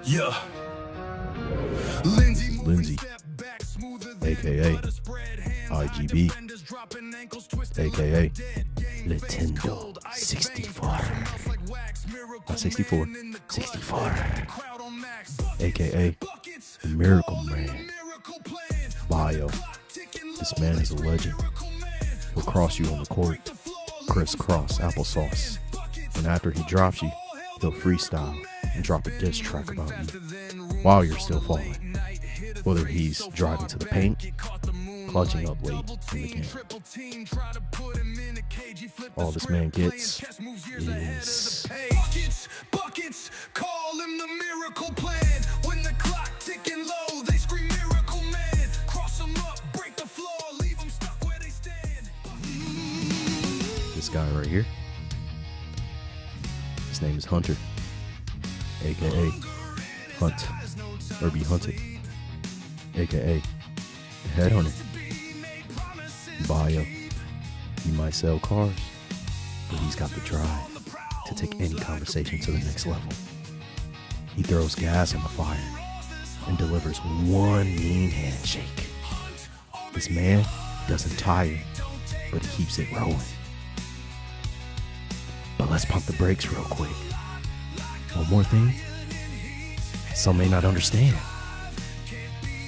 Yeah. Lindsay, aka IGB, aka Nintendo 64. Not 64, 64. Aka the Miracle Man. Bio. This man is a legend. He'll cross you on the court, crisscross applesauce. And after he drops you, he'll freestyle and drop a diss track about you while you're still falling. Whether he's driving to the paint, clutching up late in the game. All this man gets is buckets, call him the miracle plan. When the clock ticking low, they scream miracle man. Cross him up, break the floor, leave them stuck where they stand. This guy right here. His name is Hunter, aka Hunt, or Be Hunted, aka the Headhunter. Bio, he might sell cars, but he's got the drive to take any conversation to the next level. He throws gas on the fire and delivers one mean handshake. This man doesn't tire, but he keeps it rolling. But let's pump the brakes real quick. One more thing. Some may not understand,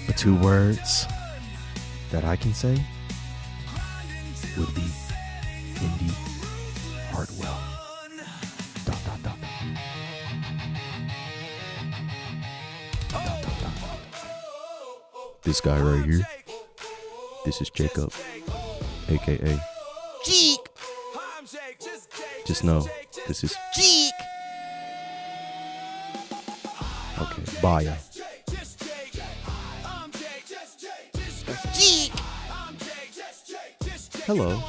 but 2 words that I can say would be Indy Hartwell. ... This guy right here, this is Jacob, aka Cheek. Just know, this is Cheek. Okay, Bio. Cheek. Hello,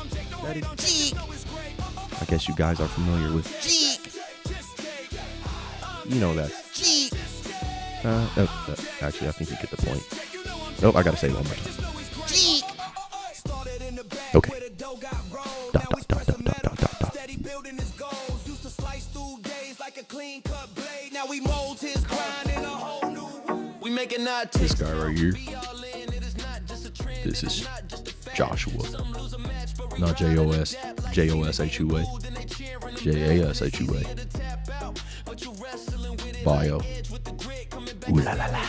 that is Cheek. I guess you guys are familiar with Cheek. You know that's Cheek. Actually, I think you get the point. Nope, I gotta say it one more time. Cheek. Okay. ... This guy right here, this is Joshua, not J-O-S, J-O-S-H-U-A, J-A-S-H-U-A. Bio. Ooh la la la.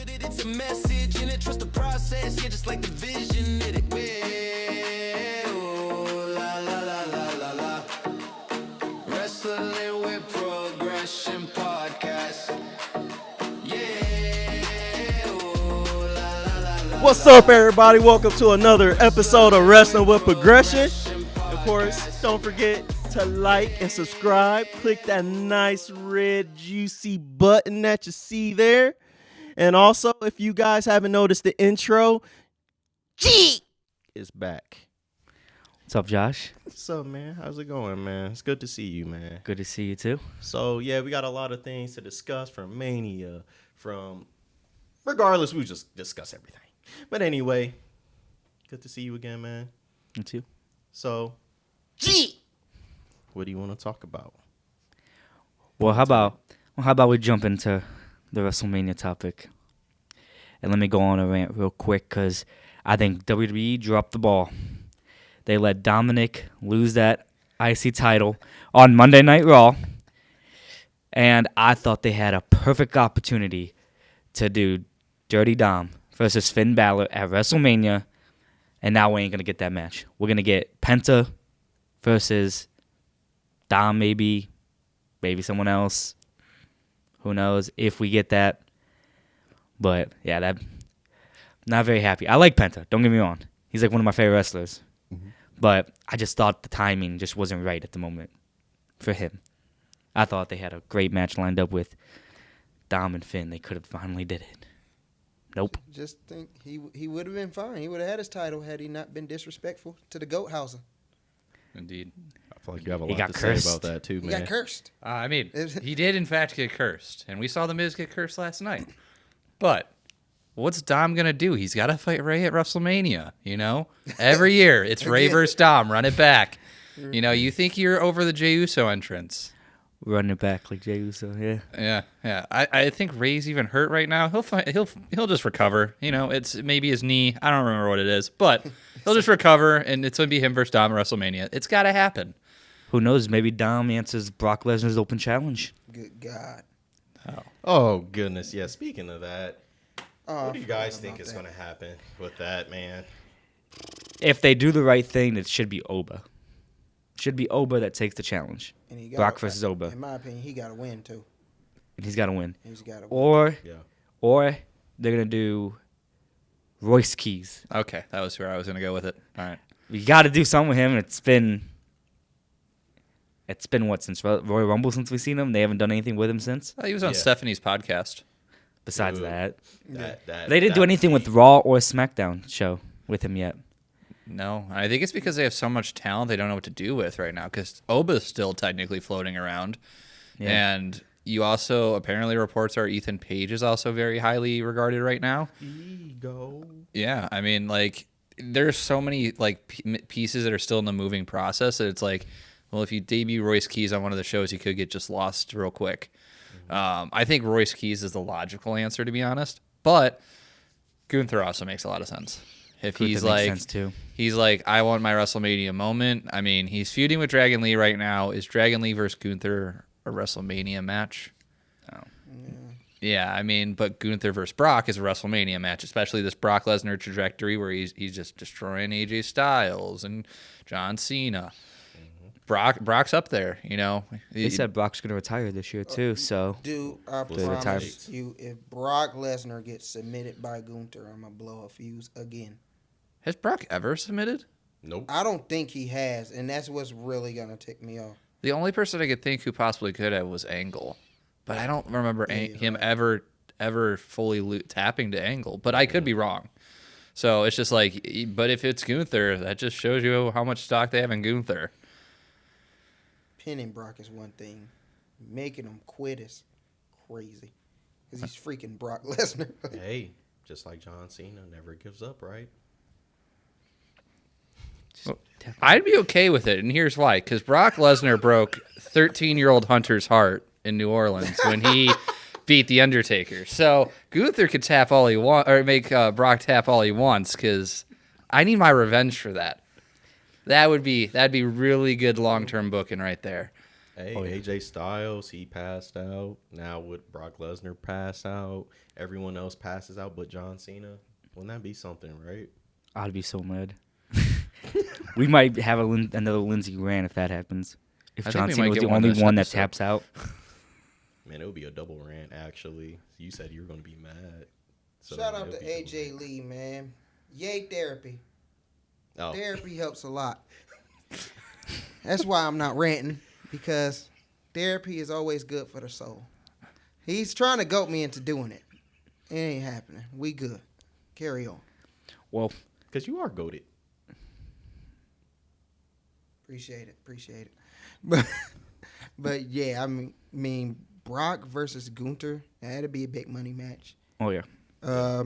It's a message and it trust the process, yeah, just like the vision that it will. La la la la la la. Wrestling with Progression Podcast. What's up, everybody? Welcome to another episode of Wrestling with Progression. Of course, don't forget to like and subscribe. Click that nice red juicy button that you see there. And also, if you guys haven't noticed the intro, G is back. What's up, Josh? What's up, man? How's it going, man? It's good to see you, man. Good to see you, too. So, yeah, we got a lot of things to discuss from Mania, regardless, we just discuss everything. But anyway, good to see you again, man. You too. So, G, what do you want to talk about? Well, how about we jump into the WrestleMania topic? And let me go on a rant real quick, because I think WWE dropped the ball. They let Dominic lose that IC title on Monday Night Raw. And I thought they had a perfect opportunity to do Dirty Dom versus Finn Balor at WrestleMania, and now we ain't going to get that match. We're going to get Penta versus Dom, maybe someone else. Who knows if we get that. But, yeah, that not very happy. I like Penta, don't get me wrong. He's like one of my favorite wrestlers. Mm-hmm. But I just thought the timing just wasn't right at the moment for him. I thought they had a great match lined up with Dom and Finn. They could have finally did it. Nope. Just think he would have been fine. He would have had his title had he not been disrespectful to the Goathausen. Indeed. I feel like you have a lot to say about that, too, man. He got cursed. I mean, he did, in fact, get cursed. And we saw The Miz get cursed last night. But what's Dom going to do? He's got to fight Ray at WrestleMania, you know? Every year, it's Ray versus Dom. Run it back. You know, you think you're over the Jey Uso entrance. Running it back like Jey Uso, yeah. Yeah. I think Ray's even hurt right now. He'll just recover. You know, it's maybe his knee. I don't remember what it is, but he'll just recover, and it's gonna be him versus Dom at WrestleMania. It's gotta happen. Who knows? Maybe Dom answers Brock Lesnar's open challenge. Good God. Oh, goodness. Yeah, speaking of that, Oh, what do you guys I think forgot is about going to happen with that, man? If they do the right thing, it should be Oba. Should be Oba that takes the challenge. that. And he Brock versus Oba. In my opinion, he got to win, too. And he's got to win. He's got to win. Or they're going to do Royce Keys. Okay, that was where I was gonna go with it. All right. We got to do something with him. It's been what, since Royal Rumble since we've seen him? They haven't done anything with him since? He was on Yeah. Stephanie's podcast. Besides Ooh. that. They Didn't do anything with Raw or SmackDown show with him yet. No, I think it's because they have so much talent they don't know what to do with right now. Because Oba's still technically floating around, and you also apparently reports are Ethan Page is also very highly regarded right now. Ego. Yeah, I mean, like there's so many like pieces that are still in the moving process that it's like, well, if you debut Royce Keys on one of the shows, he could get just lost real quick. I think Royce Keys is the logical answer, to be honest. But Gunther also makes a lot of sense. If Gunther he's makes like, sense too. he's like, I want my WrestleMania moment. I mean, he's feuding with Dragon Lee right now. Is Dragon Lee versus Gunther a WrestleMania match? Oh. Yeah, I mean, but Gunther versus Brock is a WrestleMania match, especially this Brock Lesnar trajectory where he's just destroying AJ Styles and John Cena. Brock's up there, you know. They said Brock's going to retire this year too, so Dude, I For the promise retirement. you, if Brock Lesnar gets submitted by Gunther, I'm going to blow a fuse again. Has Brock ever submitted? Nope. I don't think he has, and that's what's really going to tick me off. The only person I could think who possibly could have was Angle, but I don't remember Yeah, him ever fully tapping to Angle. But I could be wrong. So it's just like, but if it's Gunther, that just shows you how much stock they have in Gunther. Pinning Brock is one thing. Making him quit is crazy. Because he's freaking Brock Lesnar. Hey, just like John Cena never gives up, right? I'd be okay with it, and here's why. Because Brock Lesnar broke 13-year-old Hunter's heart in New Orleans when he beat The Undertaker. So Gunther could tap all he wants, or make Brock tap all he wants, because I need my revenge for that. That'd be really good long-term booking right there. Hey, AJ Styles, he passed out. Now would Brock Lesnar pass out? Everyone else passes out but John Cena. Wouldn't that be something, right? I'd be so mad. We might have another Lindsey Graham if that happens. If I think John we Cena might was get the one only this one that episode. taps out. Man, it would be a double rant, actually. You said you were going to be mad. So Shout out it'll to be double AJ rant. Lee, man. Yay, therapy. Oh, Therapy helps a lot. That's why I'm not ranting, because therapy is always good for the soul. He's trying to goat me into doing it. It ain't happening. We good. Carry on. Well, because you are goated. Appreciate it. But yeah, I mean Brock versus Gunther, that'd be a big money match. oh yeah.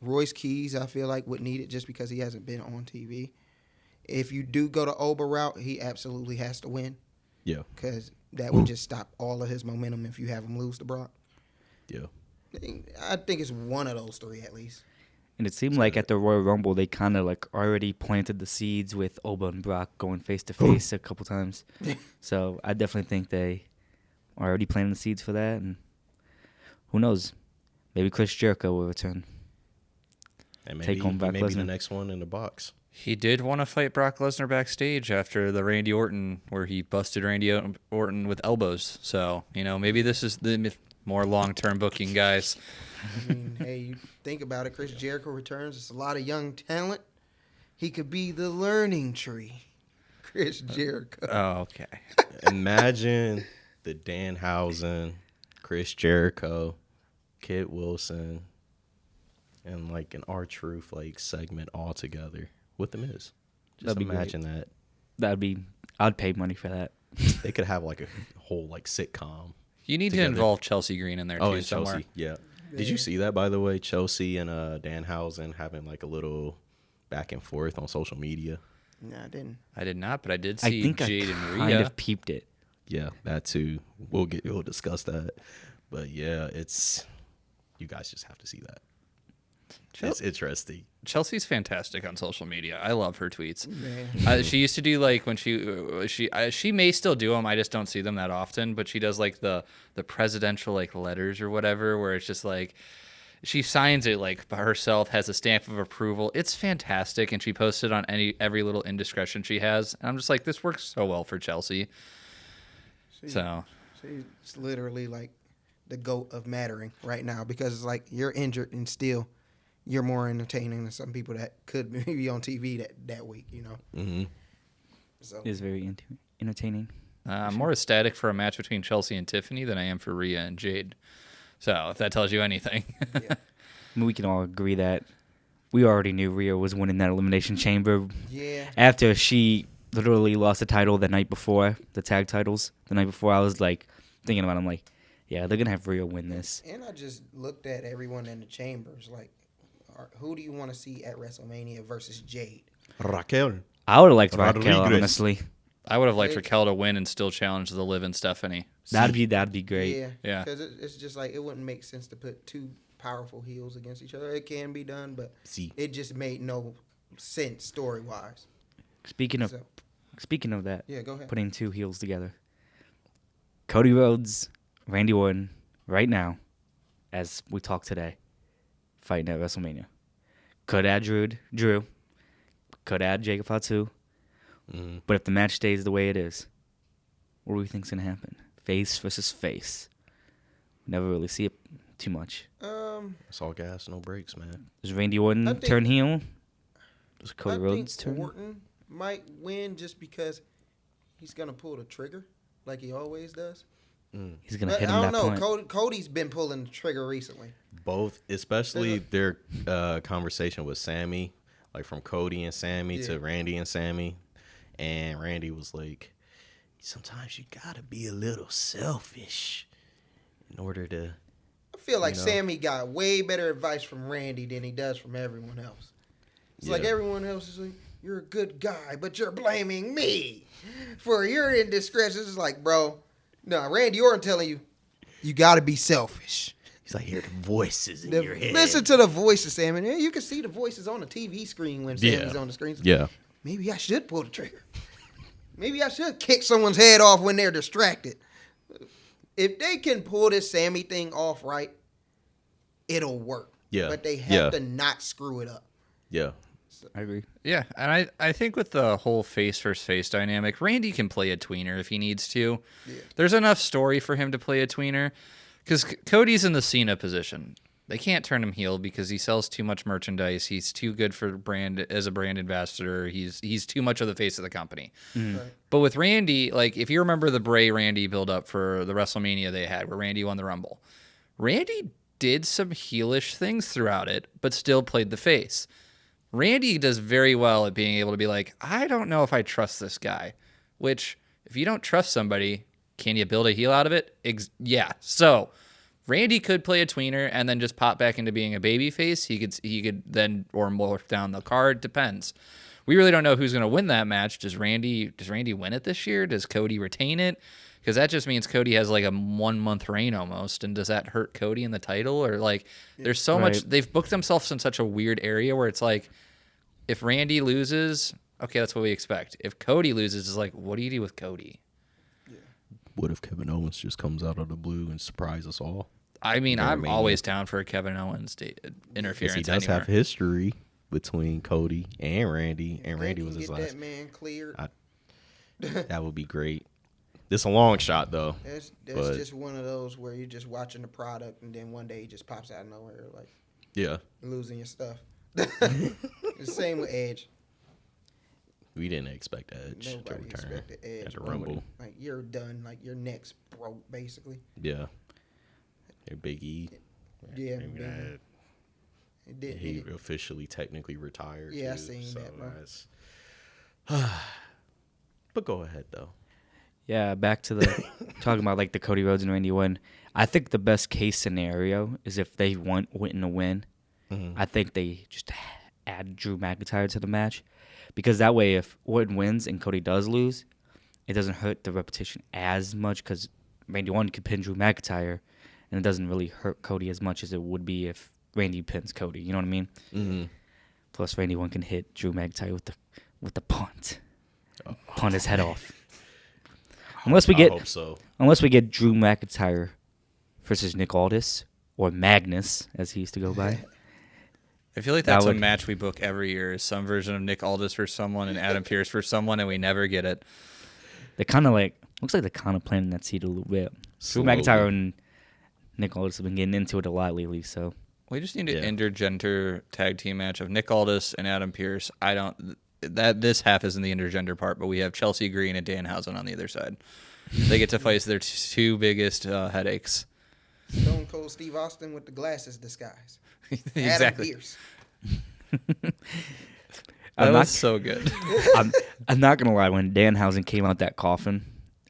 Royce Keys, I feel like would need it just because he hasn't been on TV. If you do go to Oba route, he absolutely has to win, Yeah. because that would just stop all of his momentum if you have him lose to Brock. Yeah. I think it's one of those three at least. And it seemed like at the Royal Rumble, they kind of like already planted the seeds with Oba and Brock going face to face a couple times. So I definitely think they are already planting the seeds for that. And who knows? Maybe Chris Jericho will return. And maybe, Take on Brock maybe Lesnar. the next one in the box. He did want to fight Brock Lesnar backstage after the Randy Orton, where he busted Randy Orton with elbows. So, maybe this is the more long-term booking, guys. I mean, hey, you think about it. Chris Jericho returns. It's a lot of young talent. He could be the learning tree. Chris Jericho. Oh, okay. Imagine the Danhausen, Chris Jericho, Kid Wilson, and like an R-Truth like segment all together with the Miz. Just That'd be great. imagine that. I'd pay money for that. They could have like a whole like sitcom. You need to Together. involve Chelsea Green in there, too, Oh, and somewhere. Chelsea. Yeah. Did you see that, by the way? Chelsea and Danhausen having like a little back and forth on social media. No, I didn't. I did not, but I did I see think Jade I and kind Rhea. of peeped it. Yeah, that too. We'll discuss that. But yeah, you guys just have to see that. It's interesting. Chelsea's fantastic on social media. I love her tweets. Man. She used to do like when she may still do them. I just don't see them that often. But she does like the presidential like letters or whatever, where it's just like she signs it like by herself, has a stamp of approval. It's fantastic, and she posts it on every little indiscretion she has. And I'm just like, this works so well for Chelsea. She's literally like the GOAT of mattering right now, because it's like you're injured and still you're more entertaining than some people that could be on TV that week, you know. Mm-hmm. So It is very entertaining. I'm more ecstatic for a match between Chelsea and Tiffany than I am for Rhea and Jade. So if that tells you anything. I mean, we can all agree that we already knew Rhea was winning that Elimination Chamber. Yeah. After she literally lost the title the night before, the tag titles, the night before, I was like thinking about it. I'm like, yeah, they're going to have Rhea win this. And I just looked at everyone in the chambers like, who do you want to see at WrestleMania versus Jade? Raquel. I would have liked Raquel, Rodriguez. honestly. I would have liked Raquel to win and still challenge the Liv and Stephanie. That'd be great. Yeah. Because it's just like it wouldn't make sense to put two powerful heels against each other. It can be done, but it just made no sense story-wise. Speaking of that, Yeah, go ahead. putting two heels together. Cody Rhodes, Randy Orton, right now, as we talk today, fighting at WrestleMania. Could add Drew. Could add Jacob Fatu. Mm-hmm. But if the match stays the way it is, what do we think's going to happen? Face versus face. Never really see it too much. It's all gas, no brakes, man. Does Randy Orton turn heel? Does Cody Rhodes turn? Orton might win just because he's gonna pull the trigger like he always does. He's going to But hit him I don't that know. point. Cody's been pulling the trigger recently. Both, especially their conversation with Sammy, like from Cody and Sammy to Randy and Sammy. And Randy was like, sometimes you gotta be a little selfish in order to. I feel like You know? Sammy got way better advice from Randy than he does from everyone else. It's like everyone else is like, you're a good guy, but you're blaming me for your indiscretions. It's like, bro, no, Randy Orton telling you, you got to be selfish. He's like, hear the voices in your head. Listen to the voices, Sam. And you can see the voices on the TV screen when Sammy's on the screen. Yeah. Maybe I should pull the trigger. Maybe I should kick someone's head off when they're distracted. If they can pull this Sammy thing off right, it'll work. Yeah. But they have to not screw it up. Yeah. I agree. Yeah, and I think with the whole face versus face dynamic, Randy can play a tweener if he needs to. Yeah. There's enough story for him to play a tweener because Cody's in the Cena position. They can't turn him heel because he sells too much merchandise. He's too good for brand as a brand ambassador. He's too much of the face of the company. Right. But with Randy, like if you remember the Bray Randy build up for the WrestleMania they had where Randy won the Rumble, Randy did some heelish things throughout it, but still played the face. Randy does very well at being able to be like, I don't know if I trust this guy. Which, if you don't trust somebody, can you build a heel out of it? Yeah. So, Randy could play a tweener and then just pop back into being a baby face. He could then or morph down the card. Depends. We really don't know who's going to win that match. Does Randy win it this year? Does Cody retain it? Because that just means Cody has like a 1 month reign almost. And does that hurt Cody in the title? Or like, there's so much. They've booked themselves in such a weird area where it's like, if Randy loses, okay, that's what we expect. If Cody loses, it's like, what do you do with Cody? What if Kevin Owens just comes out of the blue and surprises us all? I mean, I'm Mania. always down for a Kevin Owens interference. He does anywhere. have history between Cody and Randy, and Randy was his get last. that man cleared. That would be great. This a long shot though. That's but- just one of those where you're just watching the product and then one day he just pops out of nowhere like Yeah, losing your stuff. The same with Edge. we didn't expect Edge to Nobody return expected Edge. at the Rumble. Like you're done. Like your neck's broke basically. Yeah, and Big E. Yeah, I mean, Big It did. he officially technically retired. Yeah, I too, seen so that, bro. But go ahead though. Yeah, back to the talking about like the Cody Rhodes and Randy Orton. I think the best case scenario is if they went to win. Mm-hmm. I think they just add Drew McIntyre to the match because that way, if Orton wins and Cody does lose, it doesn't hurt the repetition as much because Randy Orton could pin Drew McIntyre, and it doesn't really hurt Cody as much as it would be if Randy pins Cody. You know what I mean? Mm-hmm. Plus, Randy Orton can hit Drew McIntyre with the punt, punt his head off. Unless we I get hope so. Drew McIntyre versus Nick Aldis or Magnus, as he used to go by. I feel like that's a match we book every year. Is some version of Nick Aldis for someone and Adam Pearce for someone, and we never get it. They kind of looks like they're kind of planting that seed a little bit. Drew Slowly. McIntyre and Nick Aldis have been getting into it a lot lately, so. We just need an intergender tag team match of Nick Aldis and Adam Pearce. This half isn't the intergender part, but we have Chelsea Green and Danhausen on the other side. They get to face their two biggest headaches. Stone Cold Steve Austin with the glasses disguise. Exactly. Adam Pearce. That was so good. I'm not gonna lie. When Danhausen came out that coffin,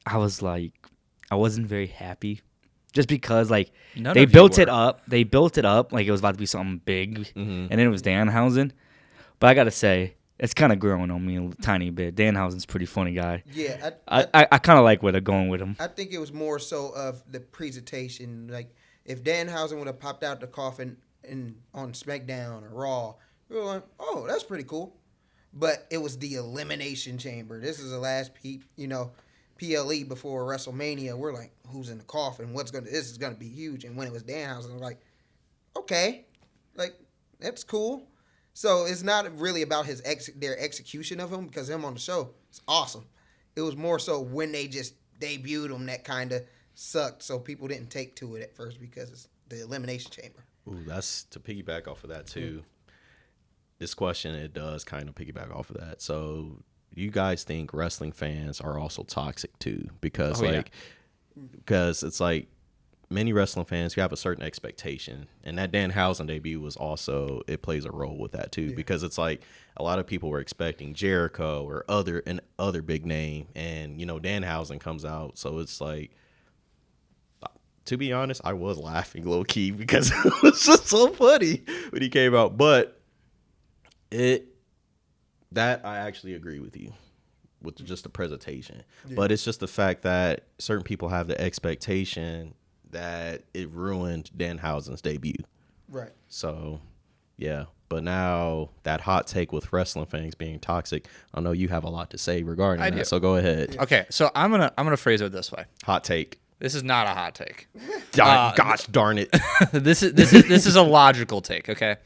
I was like, I wasn't very happy, just because like they built it up. They built it up like it was about to be something big, and then it was Danhausen. But I gotta say, it's kind of growing on me a tiny bit. Danhausen's a pretty funny guy. Yeah, I kind of like where they're going with him. I think it was more so of the presentation. Like if Danhausen would have popped out the coffin on SmackDown or Raw, we were like, oh, that's pretty cool. But it was the Elimination Chamber. This is the last PLE before WrestleMania. We're like, who's in the coffin? This is gonna be huge. And when it was Danhausen, I was like, okay, like that's cool. So it's not really about their execution of him, because him on the show is awesome. It was more so when they just debuted him that kind of sucked. So people didn't take to it at first because it's the Elimination Chamber. Ooh, that's to piggyback off of that too. This question, it does kind of piggyback off of that. So you guys think wrestling fans are also toxic too? Because because it's like many wrestling fans, you have a certain expectation, and that Danhausen debut was also, it plays a role with that too, because it's like a lot of people were expecting Jericho or other big name, and Danhausen comes out, so it's like, to be honest, I was laughing low key because it was just so funny when he came out. But that I actually agree with you with just the presentation. Yeah. But it's just the fact that certain people have the expectation that it ruined Danhausen's debut. Right. So, yeah. But now that hot take with wrestling fans being toxic, I know you have a lot to say regarding that. So go ahead. Okay, so I'm gonna phrase it this way. Hot take. This is not a hot take. Gosh darn it. This is a logical take, okay?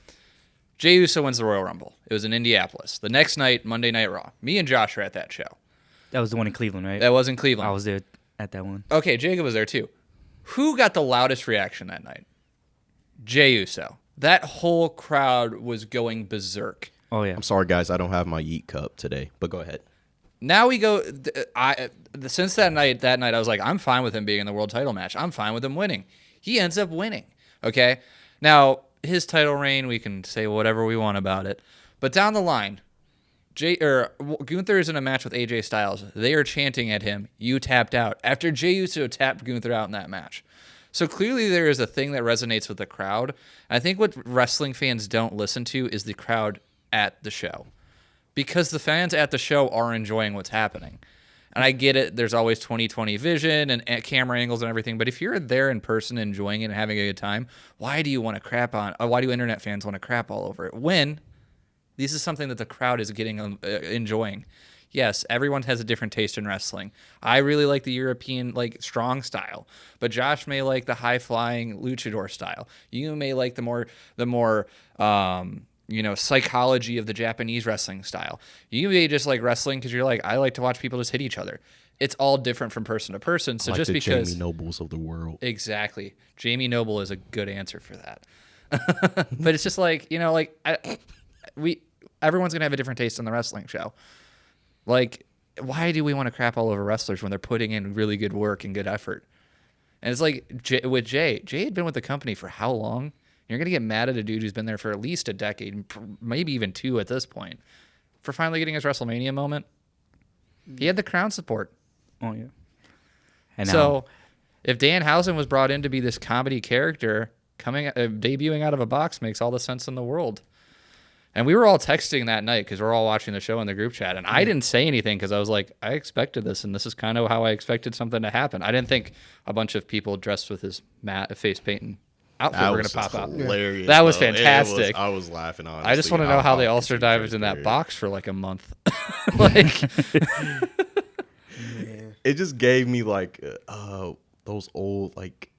Jey Uso wins the Royal Rumble. It was in Indianapolis. The next night, Monday Night Raw. Me and Josh were at that show. That was the one in Cleveland, right? That was in Cleveland. I was there at that one. Okay, Jacob was there too. Who got the loudest reaction that night? Jey Uso. That whole crowd was going berserk. Oh, yeah. I'm sorry, guys. I don't have my Yeet cup today, but go ahead. Now we go. Since that night, I was like, I'm fine with him being in the world title match. I'm fine with him winning. He ends up winning. Okay? Now, his title reign, we can say whatever we want about it. But down the line, Gunther is in a match with AJ Styles. They are chanting at him, "You tapped out," after Jey Uso tapped Gunther out in that match. So clearly there is a thing that resonates with the crowd. I think what wrestling fans don't listen to is the crowd at the show, because the fans at the show are enjoying what's happening. And I get it. There's always 20/20 vision and camera angles and everything. But if you're there in person enjoying it and having a good time, why do you want to crap on? Why do internet fans want to crap all over it when this is something that the crowd is getting enjoying? Yes, everyone has a different taste in wrestling. I really like the European strong style, but Josh may like the high flying luchador style. You may like the more psychology of the Japanese wrestling style. You may just like wrestling because you're like, I like to watch people just hit each other. It's all different from person to person. So like just the because Jamie Nobles of the world. Exactly. Jamie Noble is a good answer for that. But it's just everyone's gonna have a different taste on the wrestling show. Like, why do we want to crap all over wrestlers when they're putting in really good work and good effort? And it's like with Jay had been with the company for how long? You're going to get mad at a dude who's been there for at least a decade, maybe even 2 at this point, for finally getting his WrestleMania moment. He had the crowd support. Oh, yeah. So if Danhausen was brought in to be this comedy character, debuting out of a box makes all the sense in the world. And we were all texting that night because we're all watching the show in the group chat. And I didn't say anything because I was like, I expected this, and this is kind of how I expected something to happen. I didn't think a bunch of people dressed with his face painting outfit were going to pop out. Hilarious, that was though. fantastic. I was laughing, honestly. I just want to know how they all survived in that box for like a month. Like, it just gave me like those old like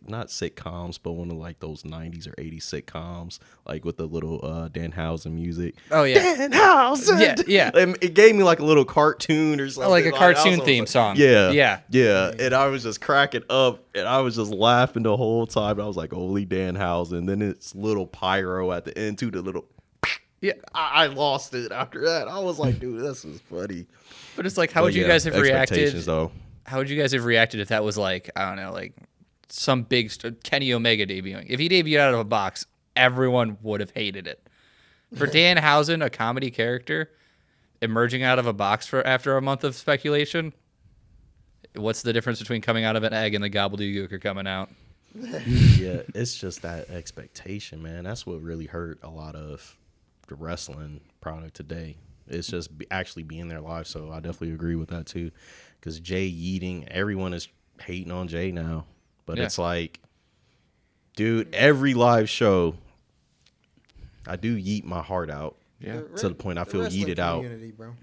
not sitcoms, but one of like those 90s or 80s sitcoms, like with the little Danhausen music. Oh yeah, Danhausen. Yeah. It gave me like a little cartoon or something, like a cartoon I was theme like, song. Yeah. And I was just cracking up, and I was just laughing the whole time. I was like, "Holy Danhausen!" Then it's little pyro at the end too. The little. Yeah, I lost it after that. I was like, "Dude, this is funny." but it's like, how would you guys have reacted? Though. How would you guys have reacted if that was like, I don't know, like some big Kenny Omega debuting? If he debuted out of a box, everyone would have hated it. For Danhausen, a comedy character, emerging out of a box after a month of speculation, what's the difference between coming out of an egg and the gobbledygook are coming out? Yeah, it's just that expectation, man. That's what really hurt a lot of the wrestling product today. It's just actually being there live. So I definitely agree with that too. Because Jay yeeting, everyone is hating on Jay now. But it's like, dude, every live show, I do yeet my heart out. Yeah. To the point I feel yeeted out. Bro.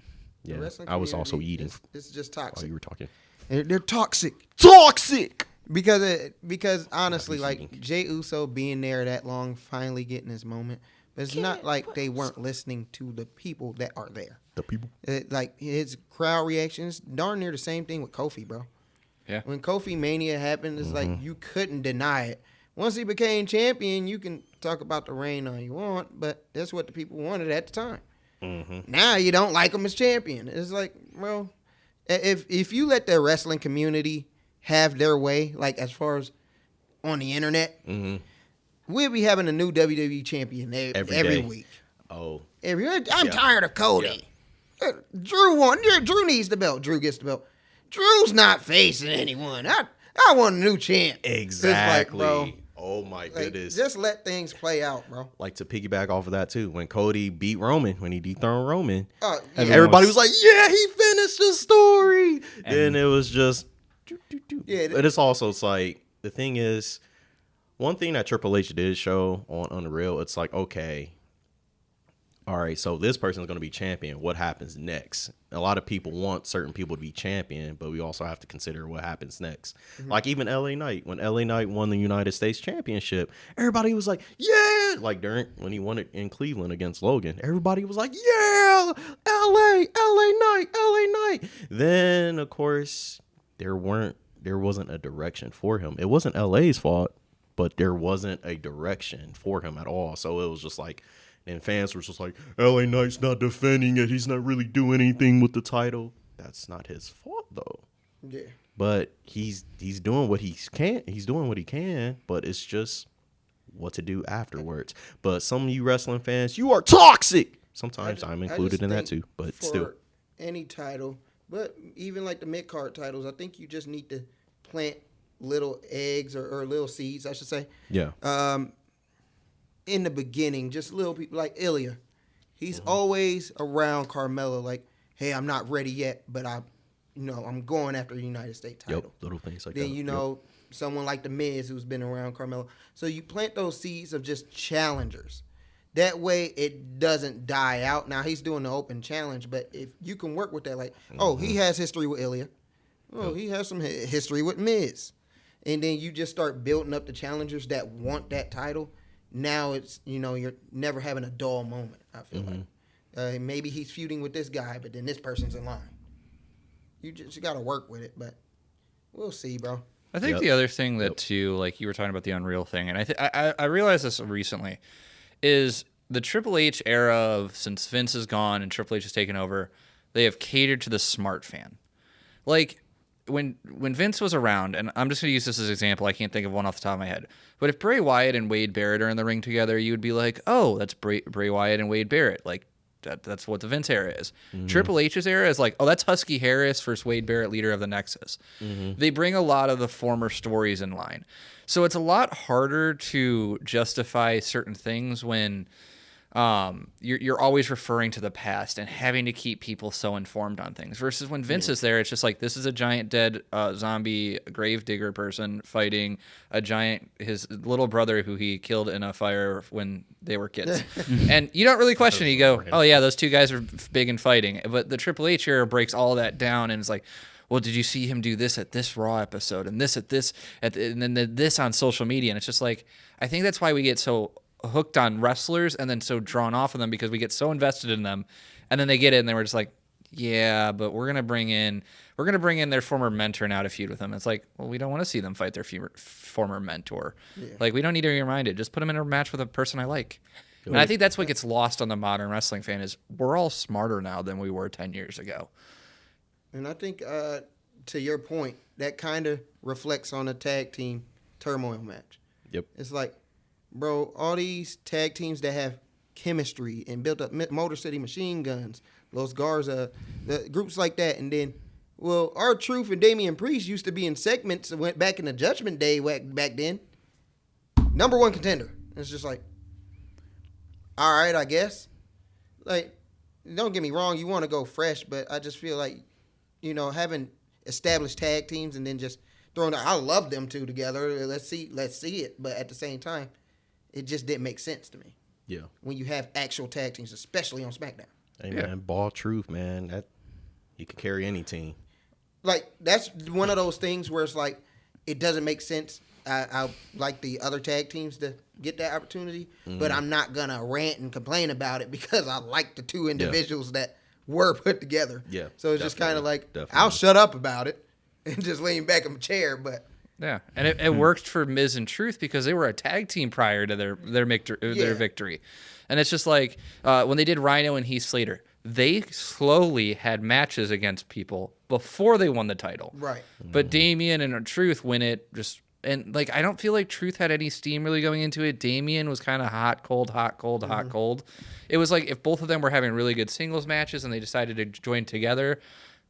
Yeah, I was also yeeting. It's just toxic. While you were talking. They're toxic. Toxic! Because honestly, like eating. Jey Uso being there that long, finally getting his moment, but it's not like they weren't listening to the people that are there. The people. Like his crowd reactions, darn near the same thing with Kofi, bro. Yeah. When Kofi Mania happened, it's like you couldn't deny it. Once he became champion, you can talk about the reign all you want, but that's what the people wanted at the time. Now you don't like him as champion. It's like, well, if you let the wrestling community have their way, like as far as on the internet, we'll be having a new WWE champion every week. Oh. I'm tired of Cody. Drew won. Drew needs the belt. Drew gets the belt. Drew's not facing anyone. I want a new champ. Exactly. Like, bro, oh my goodness. Just let things play out, bro. Like to piggyback off of that too, when Cody beat Roman, when he dethroned Roman, Everyone was like, "Yeah, he finished the story." And it was just, Yeah, but it's also it's like the thing is, one thing that Triple H did show on Unreal, it's like, okay, all right, so this person's going to be champion. What happens next? A lot of people want certain people to be champion, but we also have to consider what happens next. Like even LA Knight, when LA Knight won the United States Championship, everybody was like, yeah. Like when he won it in Cleveland against Logan, everybody was like, yeah, LA Knight. Then, of course, there wasn't a direction for him. It wasn't LA's fault, but there wasn't a direction for him at all. So it was just like, and fans were just like, LA Knight's not defending it. He's not really doing anything with the title. That's not his fault, though. Yeah. But he's doing what he can. He's doing what he can, but it's just what to do afterwards. But some of you wrestling fans, you are toxic. Sometimes I'm included in that too, but still. Any title, but even like the mid-card titles, I think you just need to plant little eggs or little seeds, I should say. Yeah. In the beginning, just little people like Ilya. He's always around Carmella like, hey, I'm not ready yet, but I'm going after the United States title. Yep, little things like then, that. Someone like The Miz who's been around Carmella. So you plant those seeds of just challengers. That way it doesn't die out. Now he's doing the open challenge, but if you can work with that, like, oh, he has history with Ilya. Oh, he has some history with Miz. And then you just start building up the challengers that want that title. Now it's, you're never having a dull moment, I feel like. Maybe he's feuding with this guy, but then this person's in line. You got to work with it, but we'll see, bro. I think the other thing that, too, like you were talking about the Unreal thing, and I realized this recently, is the Triple H era of, since Vince is gone and Triple H has taken over, they have catered to the smart fan. Like, when Vince was around, and I'm just going to use this as an example, I can't think of one off the top of my head, but if Bray Wyatt and Wade Barrett are in the ring together, you would be like, oh, that's Bray Wyatt and Wade Barrett. Like, that's what the Vince era is. Triple H's era is like, oh, that's Husky Harris versus Wade Barrett, leader of the Nexus. They bring a lot of the former stories in line. So it's a lot harder to justify certain things when you're always referring to the past and having to keep people so informed on things. Versus when Vince is there, it's just like this is a giant dead zombie gravedigger person fighting his little brother who he killed in a fire when they were kids, and you don't really question it. You go, oh yeah, those two guys are big and fighting. But the Triple H era breaks all that down and it's like, well, did you see him do this at this Raw episode and this at this and then this on social media? And it's just like, I think that's why we get so hooked on wrestlers and then so drawn off of them because we get so invested in them, and then they get it and then we're just like, yeah, but we're gonna bring in their former mentor now to feud with them. It's like, well, we don't want to see them fight their former mentor. Like, we don't need to be reminded. Just put them in a match with a person I like. And I think that's what gets lost on the modern wrestling fan is we're all smarter now than we were 10 years ago. And I think, to your point, that kind of reflects on a tag team turmoil match. Yep. It's like, bro, all these tag teams that have chemistry and built up Motor City Machine Guns, Los Garza, the groups like that, and then, well, R-Truth and Damian Priest used to be in segments that went back in the Judgment Day back then. Number one contender. It's just like, all right, I guess. Like, don't get me wrong, you want to go fresh, but I just feel like, you know, having established tag teams and then just throwing I love them two together. Let's see it. But at the same time, it just didn't make sense to me. Yeah. When you have actual tag teams, especially on SmackDown. Hey, man, Ball Truth, man. That he can carry any team. Like, that's one of those things where it's like, it doesn't make sense. I like the other tag teams to get that opportunity, but I'm not going to rant and complain about it because I like the two individuals that were put together. Yeah. So it's just kind of like, definitely. I'll shut up about it and just lean back in my chair, but... Yeah, and it worked for Miz and Truth because they were a tag team prior to their victory. And it's just like when they did Rhino and Heath Slater, they slowly had matches against people before they won the title. Right. But Damian and Truth win it just... And, like, I don't feel like Truth had any steam really going into it. Damian was kind of hot, cold, hot, cold, hot, cold. It was like if both of them were having really good singles matches and they decided to join together,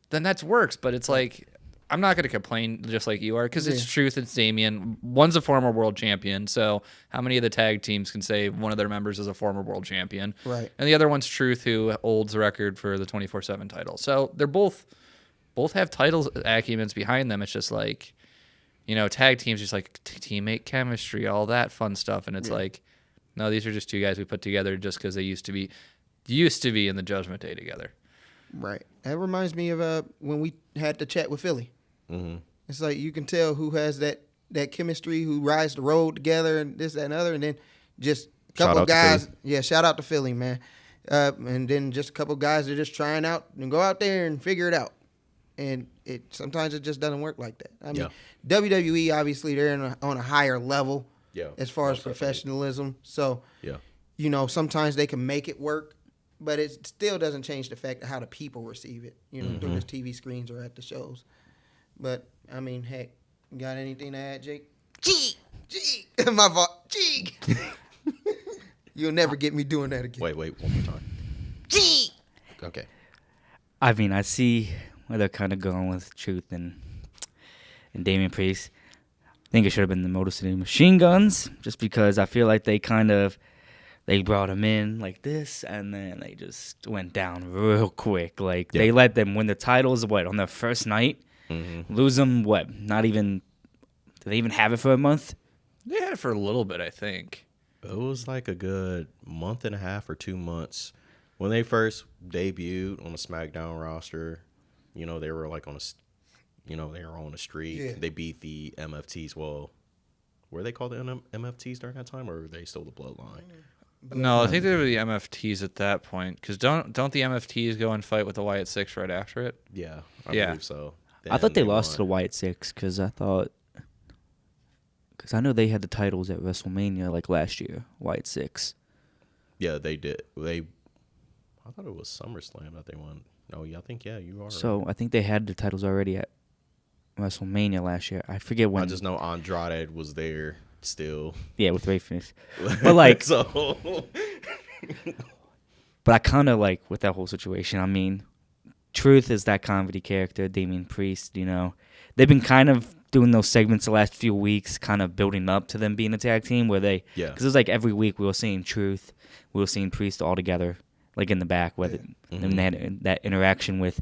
then that works. But it's like, I'm not going to complain just like you are because it's Truth, it's Damian. One's a former world champion. So how many of the tag teams can say one of their members is a former world champion? Right. And the other one's Truth, who holds the record for the 24/7 title. So they're both have titles acumens behind them. It's just like... You know, tag teams just like teammate chemistry, all that fun stuff, and it's like, no, these are just two guys we put together just because they used to be in the Judgment Day together. Right. That reminds me of when we had the chat with Philly. Mm-hmm. It's like you can tell who has that chemistry, who rides the road together, and this, that, and other, and then just a couple of guys. Yeah, shout out to Philly, man. And then just a couple of guys that are just trying out and go out there and figure it out. And sometimes it just doesn't work like that. I mean, WWE, obviously, they're on a higher level as far as professionalism. So, you know, sometimes they can make it work, but it still doesn't change the fact of how the people receive it, you know, through the TV screens or at the shows. But, I mean, heck, you got anything to add, Jake? Gee! My fault. Gee! You'll never get me doing that again. Wait, one more time. Gee! Okay. I mean, I see where they're kind of going with Truth and Damian Priest. I think it should have been the Motor City Machine Guns, just because I feel like they brought him in like this, and then they just went down real quick. Like, they let them win the titles, on their first night? Lose them, not even... Did they even have it for a month? They had it for a little bit, I think. It was like a good month and a half or 2 months. When they first debuted on the SmackDown roster, you know, they were like on they were on a streak. Yeah. They beat the MFTs. Well, were they called the MFTs during that time, or were they still the Bloodline? No, I think they were the MFTs at that point. Because don't the MFTs go and fight with the Wyatt Six right after it? Yeah, I believe so. I thought they Then lost won. to the Wyatt Six because I know they had the titles at WrestleMania like last year, Wyatt Six. Yeah, they did. I thought it was SummerSlam that they won. No, I think you are. So I think they had the titles already at WrestleMania last year. I forget when. I just know Andrade was there still. Yeah, with Ray Fish. But like, so. But I kind of like with that whole situation. I mean, Truth is that comedy character. Damian Priest, you know, they've been kind of doing those segments the last few weeks, kind of building up to them being a tag team, where they, because it was like every week we were seeing Truth, we were seeing Priest all together, like in the back, where and they had that interaction with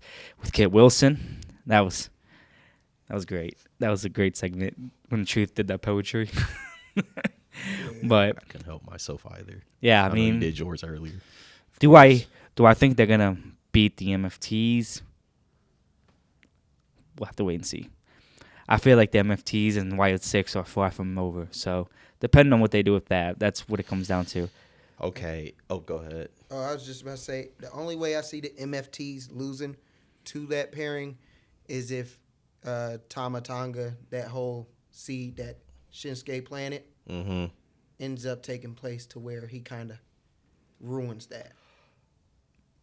Kit Wilson. That was great. That was a great segment when Truth did that poetry. But I couldn't help myself either. yeah, I know mean, you did yours earlier. do I think they're gonna beat the MFTs? We'll have to wait and see. I feel like the MFTs and Wyatt 6 are far from over. So depending on what they do with that, that's what it comes down to. Okay. Oh, go ahead. Oh, I was just about to say, the only way I see the MFTs losing to that pairing is if Tama Tonga, that whole seed, that Shinsuke planet, ends up taking place to where he kind of ruins that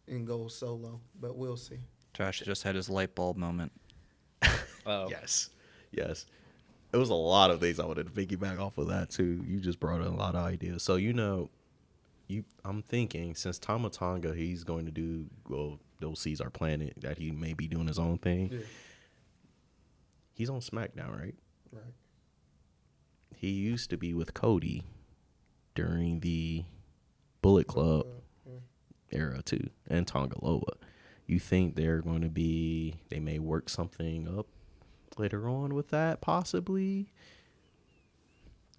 and goes solo. But we'll see. Josh just had his light bulb moment. Oh. Yes. It was a lot of things I wanted to piggyback off of that too. You just brought in a lot of ideas. So I'm thinking since Tama Tonga, he's going to do those seeds are planet that he may be doing his own thing. Yeah. He's on SmackDown, right? Right. He used to be with Cody during the Bullet Club era too, and Tonga Loa. You think they may work something up later on with that, possibly?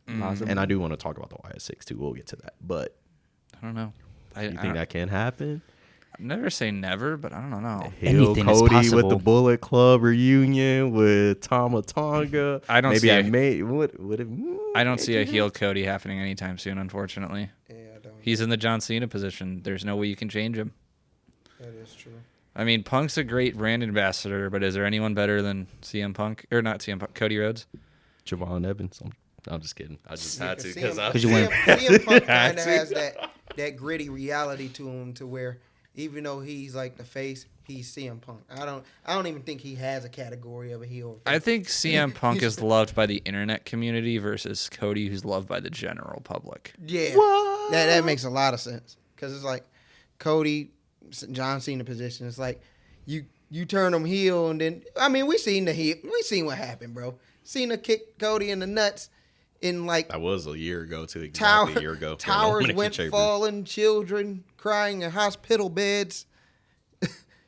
And I do want to talk about the YS6 too. We'll get to that, but I don't know. You think that can happen? Never say never, but I don't know. Hill Anything is Cody possible. with the Bullet Club reunion with Tama Tonga. I don't Maybe see I a- may. What if? I don't see a heel Cody happening anytime soon, unfortunately. Yeah, I don't. He's in the John Cena position. There's no way you can change him. That is true. I mean, Punk's a great brand ambassador, but is there anyone better than CM Punk? Or not CM Punk, Cody Rhodes? Javon Evans. I'm just kidding. I just had to because CM Punk kind of has that gritty reality to him, to where even though he's like the face, he's CM Punk. I don't even think he has a category of a heel. I think CM Punk is loved by the internet community versus Cody, who's loved by the general public. Yeah, that makes a lot of sense, because it's like Cody, John Cena position. It's like you turn him heel, and then we seen what happened, bro. Cena kicked Cody in the nuts. In like that was a year ago too. Exactly a year ago. Towers went falling, children crying in hospital beds.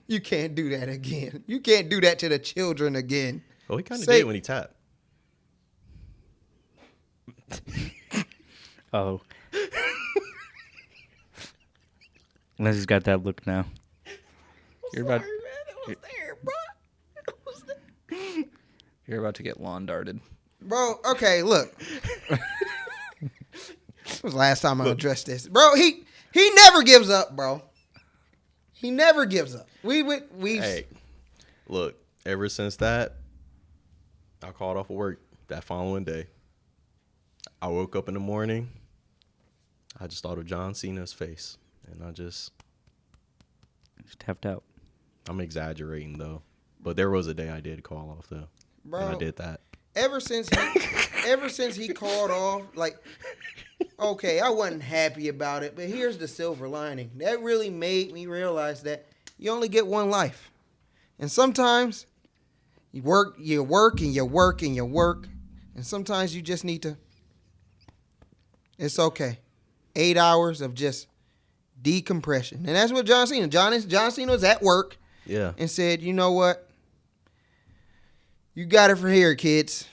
You can't do that again. You can't do that to the children again. Well, he kind of did when he tapped. Oh. Leslie's got that look now. You're about to get lawn darted. Bro, okay, look. When was the last time I addressed this? Bro, he never gives up, bro. He never gives up. Hey, look, ever since that, I called off of work that following day. I woke up in the morning. I just thought of John Cena's face, and I just tapped out. I'm exaggerating, though. But there was a day I did call off, though. Bro, and I did that. Ever since he called off, like, okay, I wasn't happy about it, but here's the silver lining. That really made me realize that you only get one life. And sometimes you work, and sometimes you just need to, it's okay. 8 hours of just decompression. And that's what John Cena was at work. Yeah. And said, you know what? You got it for here, kids.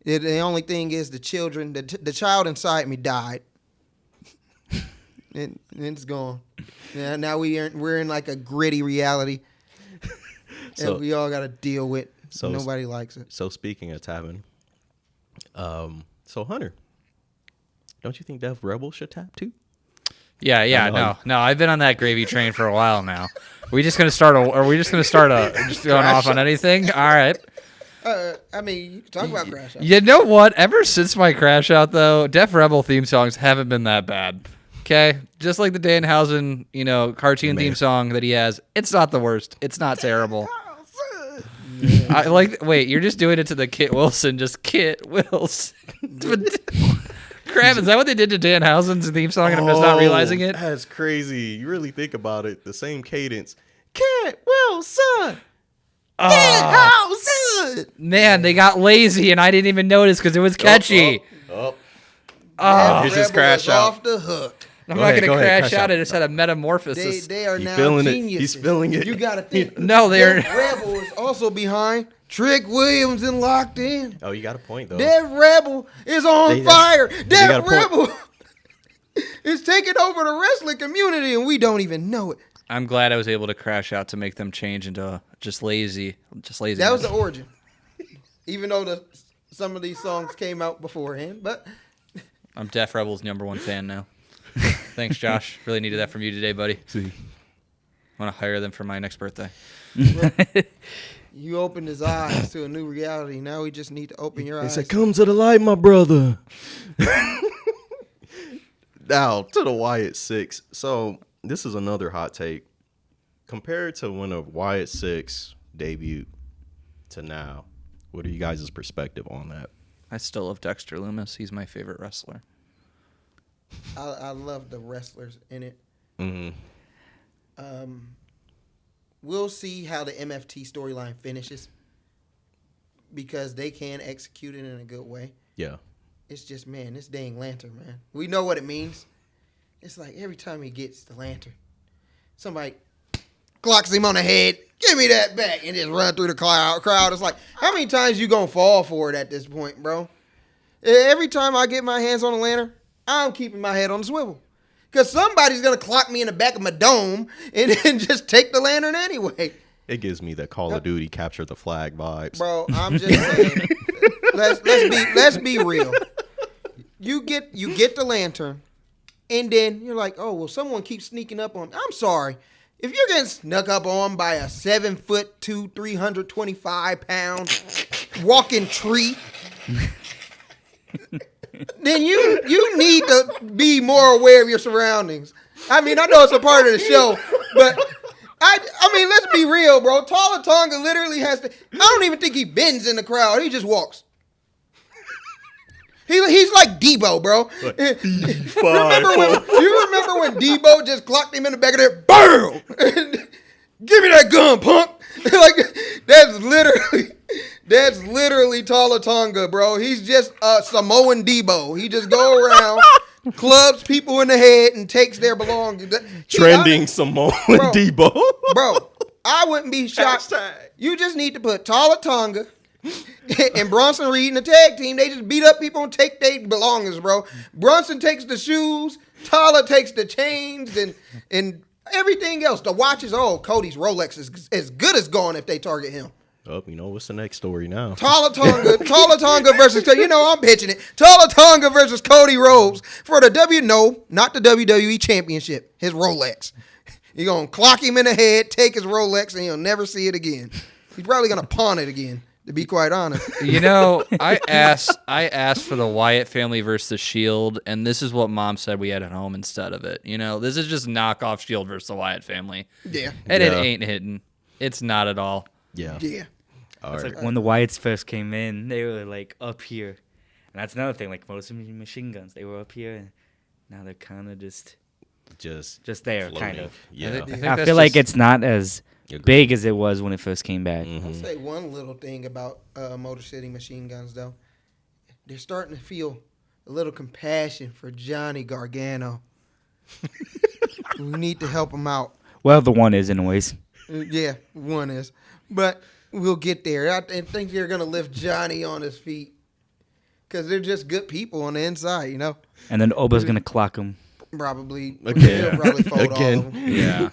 The only thing is the children, the child inside me died. and it's gone. Yeah, now we're in like a gritty reality that we all got to deal with. So nobody likes it. So speaking of tapping, so Hunter, don't you think Def Rebel should tap too? Yeah, no. I've been on that gravy train for a while now. Are we just gonna start just going off on anything? All right. You can talk about Crash Out. You know what? Ever since my Crash Out, though, Def Rebel theme songs haven't been that bad. Okay? Just like the Danhausen, cartoon theme song that he has. It's not the worst. It's not terrible. Wait, you're just doing it to the Kit Wilson. Just Kit Wilson. Crap, is that what they did to Danhausen's theme song and I'm just not realizing it? That's crazy. You really think about it. The same cadence. Kit Wilson. Danhausen! Man, they got lazy, and I didn't even notice because it was catchy. Here's his Rebel crash is out. off the hook. I'm Go not ahead, going go to ahead, crash crash out. out. I just had a metamorphosis. They are He's now feeling it. geniuses. He's feeling it. You got to think. No, they're- Dev Rebel is also behind. Trick Williams and locked in. Oh, you got a point though. Dev Rebel is on They- fire. got Dev a point. Rebel is taking over the wrestling community, and we don't even know it. I'm glad I was able to crash out to make them change into just lazy. That was the origin. Even though some of these songs came out beforehand, but I'm Def Rebel's #1 fan now. Thanks, Josh. Really needed that from you today, buddy. See. I want to hire them for my next birthday. you opened his eyes to a new reality. Now we just need to open your He eyes. said, "Come to the light, my brother." Now to the Wyatt Six. So this is another hot take. Compared to when a Wyatt Six debuted to now, what are you guys' perspective on that? I still love Dexter Lumis. He's my favorite wrestler. I love the wrestlers in it. Mm-hmm. We'll see how the MFT storyline finishes because they can execute it in a good way. Yeah. It's just, man, this dang lantern, man. We know what it means. It's like every time he gets the lantern, somebody clocks him on the head, give me that back, and just run through the crowd. It's like, how many times you gonna fall for it at this point, bro? Every time I get my hands on a lantern, I'm keeping my head on the swivel. Because somebody's gonna clock me in the back of my dome and then just take the lantern anyway. It gives me the Call of Duty capture the flag vibes. Bro, I'm just saying. let's be real. You get the lantern, and then you're like, oh well, someone keeps sneaking up on me. I'm sorry. If you're getting snuck up on by a 7'2", 325-pound walking tree, then you need to be more aware of your surroundings. I mean, I know it's a part of the show, but I mean, let's be real, bro. Tala Tonga literally has to. I don't even think he bends in the crowd. He just walks. He's like Debo, bro. You remember when Debo just clocked him in the back of there? BAM! Give me that gun, punk. Like that's literally Tala Tonga, bro. He's just a Samoan Debo. He just go around, clubs people in the head, and takes their belongings. Trending Samoan Debo. Bro, I wouldn't be shocked. You just need to put Tala Tonga and Bronson Reed in the tag team. They just beat up people and take their belongings, bro. Bronson takes the shoes, Tala takes the chains and everything else. The watches, Cody's Rolex is as good as gone if they target him. Oh, you know what's the next story now? Tala Tonga versus, I'm pitching it. Tala Tonga versus Cody Rhodes for the not the WWE Championship, his Rolex. You're going to clock him in the head, take his Rolex, and you'll never see it again. He's probably going to pawn it again, to be quite honest. You know, I asked for the Wyatt family versus the Shield, and this is what Mom said we had at home instead of it. You know, this is just knockoff Shield versus the Wyatt family. Yeah. And it Yeah. ain't hitting. It's not at all. Yeah. Yeah. All It's right. like when the Wyatts first came in, they were like up here, and that's another thing. Like most of the machine guns, they were up here, and now they're kind of just there, floating. kind of. Yeah. I think I that's feel like just- it's not as Agreed. big as it was when it first came back. Mm-hmm. I'll say one little thing about Motor City Machine Guns, though. They're starting to feel a little compassion for Johnny Gargano. We need to help him out. Well, the one is, anyways. Yeah, one is. But we'll get there. I think they're going to lift Johnny on his feet because they're just good people on the inside, you know? And then Oba's gonna clock him. Probably. Again. He'll probably fold Again. all of them. Yeah.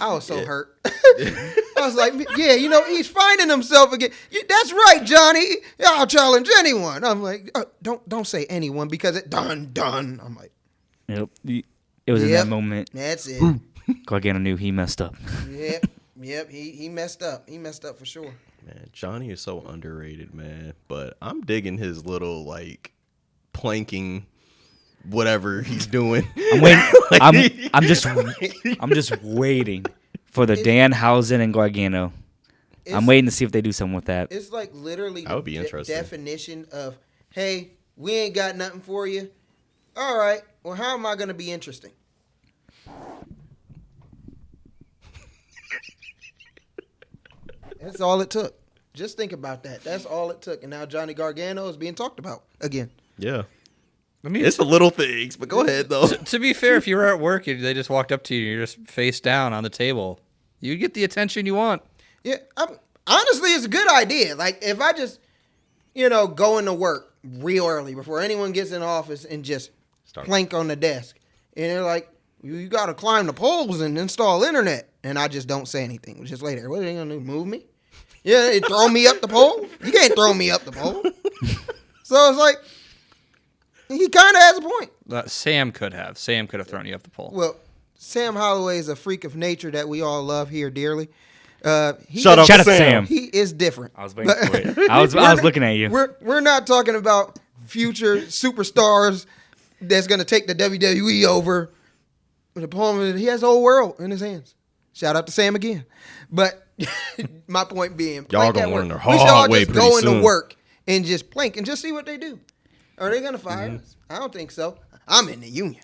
I was so hurt. I was like, yeah, he's finding himself again. That's right, Johnny. I'll challenge anyone. I'm like, don't say anyone because it done. I'm like, Yep. It was in Yep. that moment that's it. Gargano knew he messed up. Yep. He messed up. He messed up for sure. Man, Johnny is so underrated, man. But I'm digging his little like planking, whatever he's doing. I'm waiting. I'm just waiting for the Danhausen and Gargano. I'm waiting to see if they do something with that. It's like literally That would be interesting. definition of, hey, we ain't got nothing for you. All right. Well, how am I going to be interesting? That's all it took. Just think about that. That's all it took. And now Johnny Gargano is being talked about again. Yeah. I mean, It's the little things, but go ahead, though. to be fair, if you were at work and they just walked up to you and you're just face down on the table, you get the attention you want. Yeah, honestly, it's a good idea. Like, if I just, go into work real early before anyone gets in the office and just plank on the desk. And they're like, you got to climb the poles and install internet. And I just don't say anything. Just lay there. What are they going to do, move me? Yeah, they throw me up the pole? You can't throw me up the pole. So it's like, he kind of has a point. Sam could have thrown you up the pole. Well, Sam Holloway is a freak of nature that we all love here dearly. Shout out Shout to out to Sam. Sam. He is different. I was waiting for it. I was looking at you. We're not talking about future superstars that's going to take the WWE over. The palm of he has the whole world in his hands. Shout out to Sam again. But my point being, Y'all plank gonna at learn work. the We should all hard way just pretty go into soon. work and just plank and just see what they do. Are they going to fire us? I don't think so. I'm in the union.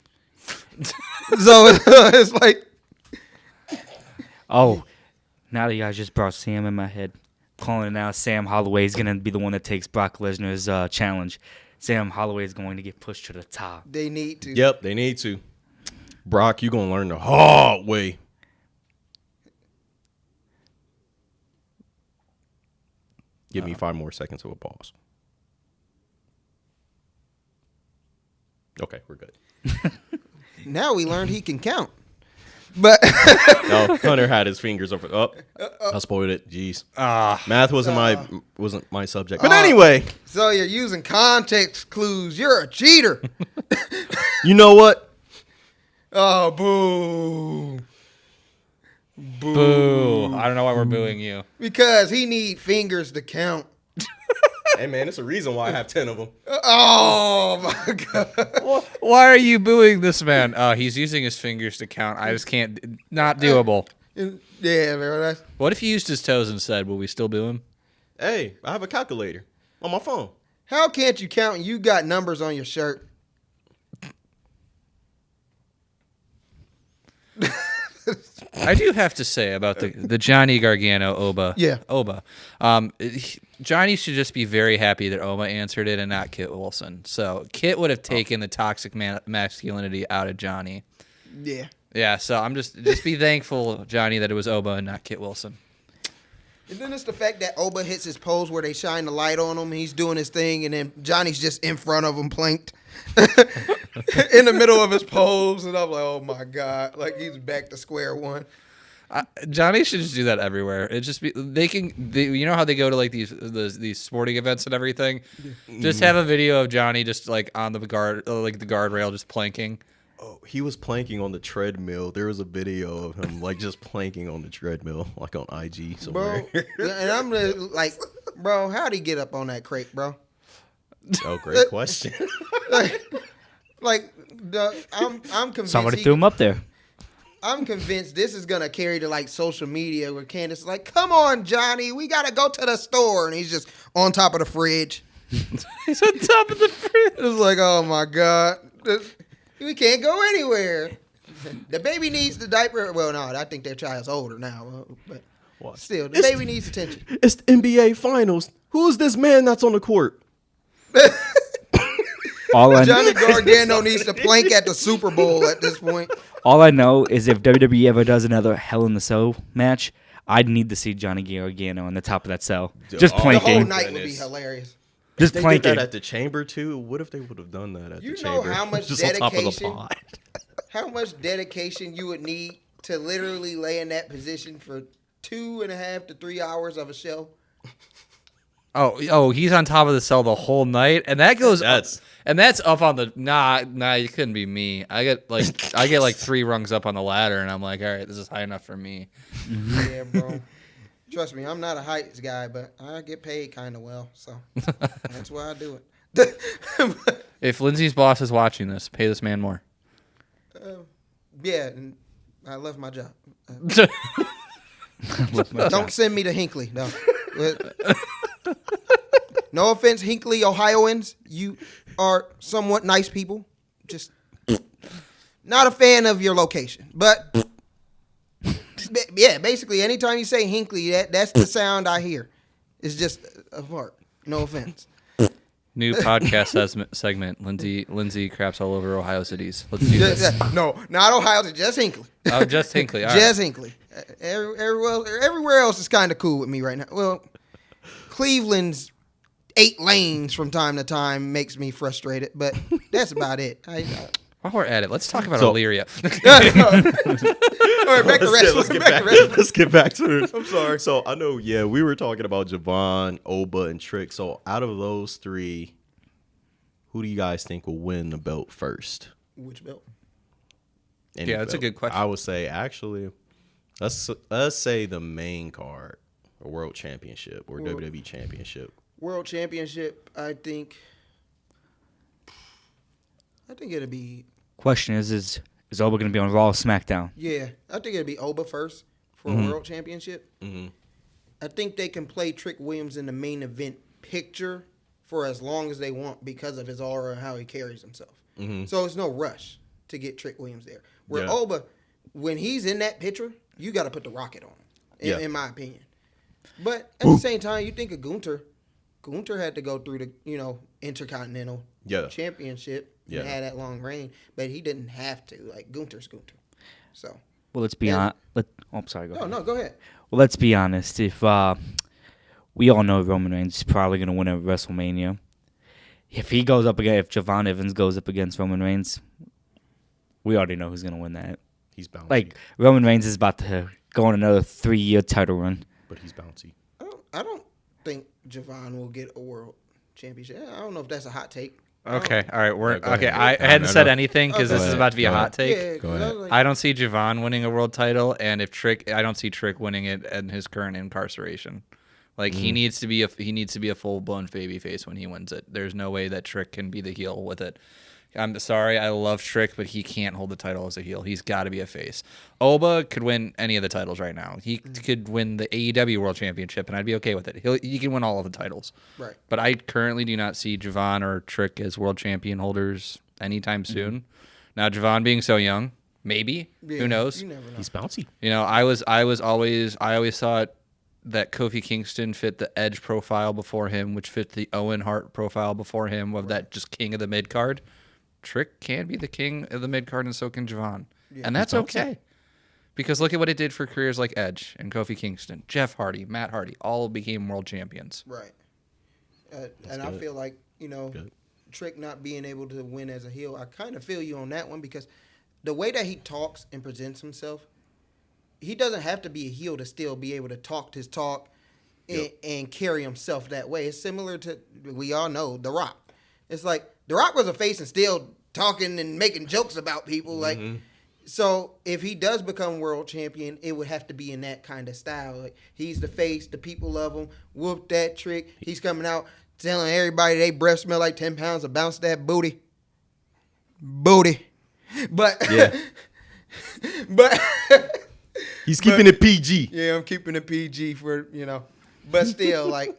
So it's like, Oh, now that you guys just brought Sam in my head, calling it now, Sam Holloway is going to be the one that takes Brock Lesnar's challenge. Sam Holloway is going to get pushed to the top. they need to. Yep, they need to. Brock, you going to learn the hard way. Give me 5 more seconds of a pause. Okay, we're good. Now we learned he can count. But No, Hunter had his fingers over. Oh, I spoiled it. Jeez. Math wasn't my subject. But anyway, so you're using context clues. You're a cheater. you know what? Oh, boo. Boo. I don't know why we're booing you. Because he need fingers to count. Hey, man, it's a reason why I have 10 of them. Oh, my God. Why are you booing this man? He's using his fingers to count. I just can't. Not doable. Yeah, man. That's, What if he used his toes instead? Will we still boo him? Hey, I have a calculator on my phone. how can't you count and you got numbers on your shirt? I do have to say about the Johnny Gargano Oba. Yeah. Oba. Johnny should just be very happy that Oba answered it and not Kit Wilson. So Kit would have taken the toxic masculinity out of Johnny. Yeah. Yeah, so I'm just be thankful, Johnny, that it was Oba and not Kit Wilson. And then it's the fact that Oba hits his pose where they shine the light on him and he's doing his thing and then Johnny's just in front of him planked in the middle of his pose. And I'm like, oh my God. Like he's back to square one. Johnny should just do that everywhere. It just be you know how they go to like these sporting events and everything. Just have a video of Johnny just like on the guardrail just planking. Oh, he was planking on the treadmill. There was a video of him like just planking on the treadmill, like on IG somewhere. Bro, and I'm like, bro, how'd he get up on that crate, bro? Oh, great question. I'm convinced. Somebody threw him up there. I'm convinced this is gonna carry to like social media where Candace is like, "Come on, Johnny, we gotta go to the store," and he's just on top of the fridge. He's on top of the fridge. It's like, oh my God, we can't go anywhere. The baby needs the diaper. Well, no, I think their child's older now, but What? still, the baby needs attention. It's the NBA Finals. Who's this man that's on the court? Johnny Gargano needs to plank at the Super Bowl at this point. All I know is if WWE ever does another Hell in the Cell match, I'd need to see Johnny Gargano on the top of that cell. Just Oh, the The whole planking. night would be Goodness. hilarious. Just They did planking. that at the chamber too. What if they would have done that at You the know chamber? how much just on top of the dedication- pod. How much dedication you would need to literally lay in that position for 2.5 to 3 hours of a show? Oh, he's on top of the cell the whole night, and that goes That's- and that's up on the nah. It couldn't be me. I get like 3 rungs up on the ladder, and I'm like, all right, this is high enough for me. Yeah, bro. Trust me, I'm not a heights guy, but I get paid kind of well, so that's why I do it. If Lindsay's boss is watching this, pay this man more. Yeah, and I love my job. Don't send me to Hinckley, no. No offense, Hinckley, Ohioans. You are somewhat nice people. Just not a fan of your location. But Yeah, basically, anytime you say Hinkley, that's the sound I hear. It's just a fart. No offense. New podcast segment. Lindsay craps all over Ohio cities. Let's do this. No, not Ohio, just Hinkley. Oh, just Hinkley. All Just right. Hinkley. Everywhere else is kind of cool with me right now. Well, Cleveland's 8 lanes from time to time makes me frustrated, but that's about it. While we're at it, let's talk about So- Illyria. All right, back to wrestling. Let's get back to this. I'm sorry. So I know, we were talking about Javon, Oba, and Trick. So out of those 3, who do you guys think will win the belt first? Which belt? Any Yeah, that's a belt. good question. I would say, actually, let's say the main card, a world championship or WWE championship. World Championship, I think it'll be, Question is Oba going to be on Raw or SmackDown? I think it'll be Oba first for a World Championship. Mm-hmm. I think they can play Trick Williams in the main event picture for as long as they want because of his aura and how he carries himself. Mm-hmm. So it's no rush to get Trick Williams there. Where Yeah. Oba, when he's in that picture, you got to put the rocket on him, in my opinion. But at the same time, you think of Gunther. Gunther had to go through the, Intercontinental Championship and had that long reign, but he didn't have to. Like, Gunther's Gunther. So. Well, let's be honest. I'm sorry. Go ahead. No, go ahead. Well, let's be honest. If we all know Roman Reigns is probably going to win at WrestleMania, if Javon Evans goes up against Roman Reigns, we already know who's going to win that. He's bouncy. Like, Roman Reigns is about to go on another 3-year title run. But he's bouncy. I don't think Javon will get a world championship. I don't know if that's a hot take. Okay, all right. We're go okay. ahead. I hadn't said No. anything because Okay. this is about to be a Go hot ahead. take. Yeah, Go 'cause I ahead. was like, I don't see Javon winning a world title, and I don't see Trick winning it in his current incarceration. Like he needs to be a full blown babyface when he wins it. There's no way that Trick can be the heel with it. I'm sorry, I love Trick, but he can't hold the title as a heel. He's got to be a face. Oba could win any of the titles right now. He could win the AEW World Championship, and I'd be okay with it. He can win all of the titles. Right. But I currently do not see Javon or Trick as world champion holders anytime soon. Now, Javon being so young, maybe. Yeah, Who knows? You never know. He's bouncy. I always thought that Kofi Kingston fit the Edge profile before him, which fit the Owen Hart profile before him of that just king of the mid card. Trick can be the king of the mid card, and so can Javon, and that's okay. Because look at what it did for careers like Edge and Kofi Kingston, Jeff Hardy, Matt Hardy, all became world champions. Right. And I feel like, Trick not being able to win as a heel, I kind of feel you on that one because the way that he talks and presents himself, he doesn't have to be a heel to still be able to talk his talk and carry himself that way. It's similar to, we all know, The Rock. It's like, The Rock was a face and still talking and making jokes about people. Like, so if he does become world champion, it would have to be in that kind of style. Like, he's the face, the people love him. Whoop that Trick. He's coming out telling everybody they breath smell like 10 pounds of bounce that booty. But but He's keeping it PG. yeah, I'm keeping it PG for, but still, like,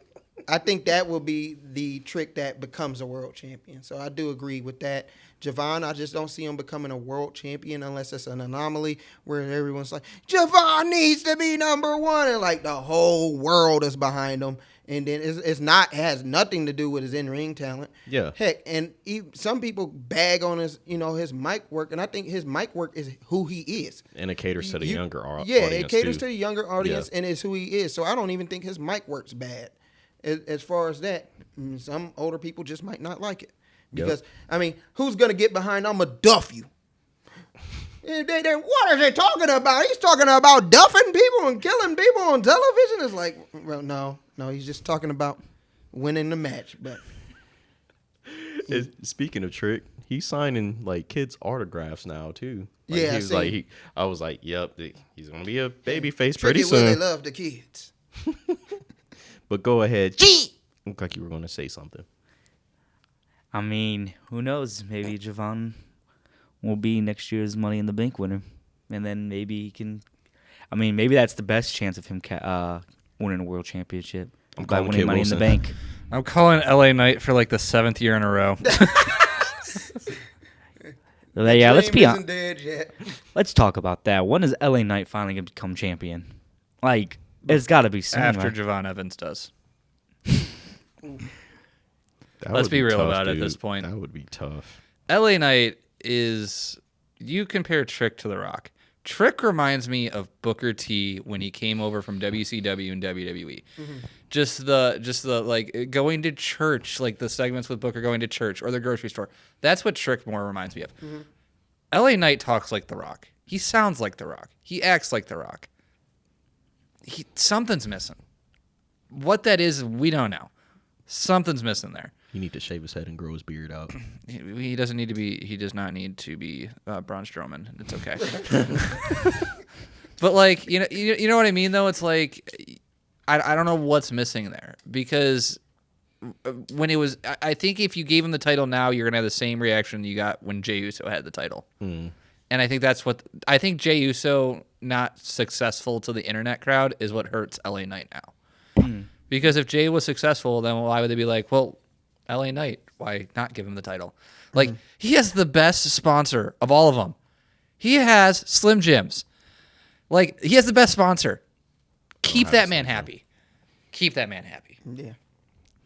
I think that will be the Trick that becomes a world champion. So I do agree with that. Javon, I just don't see him becoming a world champion unless it's an anomaly where everyone's like, Javon needs to be number one. And like the whole world is behind him. And then it has nothing to do with his in-ring talent. Yeah. Heck, and some people bag on his, his mic work. And I think his mic work is who he is. And it caters to the younger audience. Yeah, it caters too. to the younger audience and is who he is. So I don't even think his mic works bad. As far as that, some older people just might not like it. Because, who's going to get behind, I'm going to duff you? What is he talking about? He's talking about duffing people and killing people on television. It's like, well, no, he's just talking about winning the match. But Speaking of Trick, he's signing like kids' autographs now too. Like, Yeah, he I was seen. like, I was like, yep, he's gonna be a baby face Trick pretty it will, they soon. love the kids. But go ahead. Gee! Looked like you were gonna say something. I mean, who knows? Maybe Javon will be next year's Money in the Bank winner. And then maybe he can... maybe that's the best chance of him winning a world championship. I'm by calling winning Kid Money in the Wilson. Bank. I'm calling LA Knight for like the 7th year in a row. Yeah, let's be Dream honest. isn't dead yet. Let's talk about that. When is LA Knight finally going to become champion? Like, it's got to be soon. After right? Javon Evans does. That Let's would be real tough, about it at dude. this point. That would be tough. LA Knight is, you compare Trick to The Rock. Trick reminds me of Booker T when he came over from WCW and WWE. Just the like going to church, like the segments with Booker going to church or the grocery store. That's what Trick more reminds me of. LA Knight talks like The Rock. He sounds like The Rock. He acts like The Rock. Something's missing. What that is, we don't know. Something's missing there. You need to shave his head and grow his beard out. He doesn't need to be. He does not need to be Braun Strowman. It's okay. But like you know what I mean though. It's like I don't know what's missing there because when it was, I think if you gave him the title now, you're gonna have the same reaction you got when Jey Uso had the title. And I think that's what I think. Jey Uso not successful to the internet crowd is what hurts LA Knight now. Because if Jey was successful, then why would they be like, well, LA Knight, why not give him the title? Like, he has the best sponsor of all of them. He has Slim Jims. Like, he has the best sponsor. Keep that man happy. Keep that man happy. Yeah.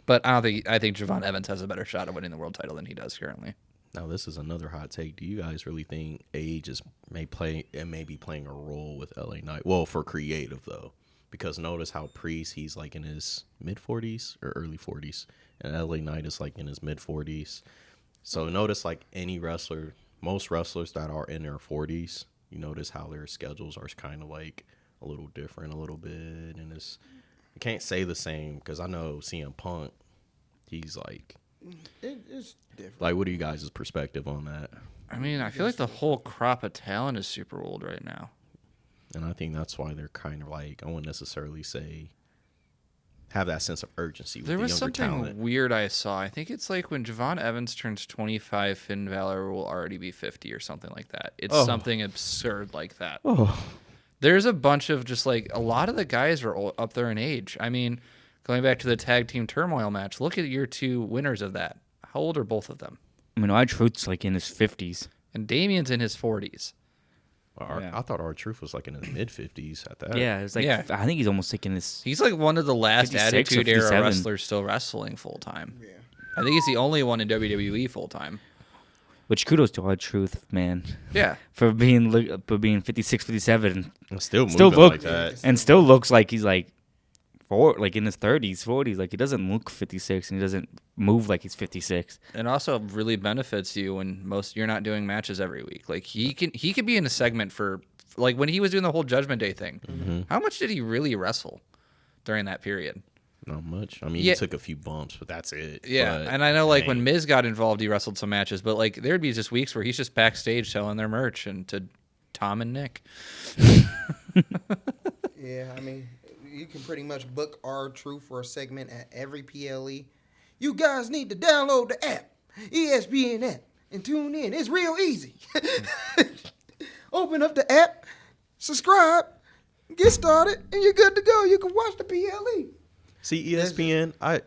But I think Javon Evans has a better shot at winning the world title than he does currently. Now, this is another hot take. Do you guys really think age may be playing a role with LA Knight? Well, for creative, though. Because notice how Priest, he's like in his mid-40s or early 40s. And LA Knight is like in his mid-40s. So notice like any wrestler, most wrestlers that are in their 40s, you notice how their schedules are kind of like a little different a little bit. And I can't say the same because I know CM Punk, he's like... It's different. Like, what are you guys' perspective on that? I mean, I feel like the whole crop of talent is super old right now. And I think that's why they're kind of like, I wouldn't necessarily say have that sense of urgency with There the was younger something talent. weird I saw. I think it's like when Javon Evans turns 25, Finn Balor will already be 50 or something like that. It's something absurd like that. There's a bunch of just like a lot of the guys are up there in age. I mean, going back to the tag team turmoil match, look at your two winners of that. How old are both of them? I mean, R-Truth's like in his 50s. And Damien's in his 40s. I thought R-Truth was like in his mid-50s at that. Yeah, it's like Yeah. I think he's almost like in his. He's like one of the last 56 or Attitude Era 57. wrestlers still wrestling full time. Yeah. I think he's the only one in WWE full time. Which kudos to R-Truth, man, Yeah. for being 56, 57, And still still moving look like that. and still looks like he's like like in his 30s, 40s. Like he doesn't look 56 and he doesn't move like he's 56. It also really benefits you when you're not doing matches every week. Like he could be in a segment for like when he was doing the whole Judgment Day thing. How much did he really wrestle during that period? Not much. I mean, Yeah. he took a few bumps, but that's it. Yeah, But, and I know like when dang. Miz got involved, he wrestled some matches, but like there'd be just weeks where he's just backstage selling their merch and to Tom and Nick. Yeah, I mean, you can pretty much book R-Truth for a segment at every PLE. You guys need to download the app, ESPN app, and tune in. It's real easy. Open up the app, subscribe, get started, and you're good to go. You can watch the PLE. See, ESPN, I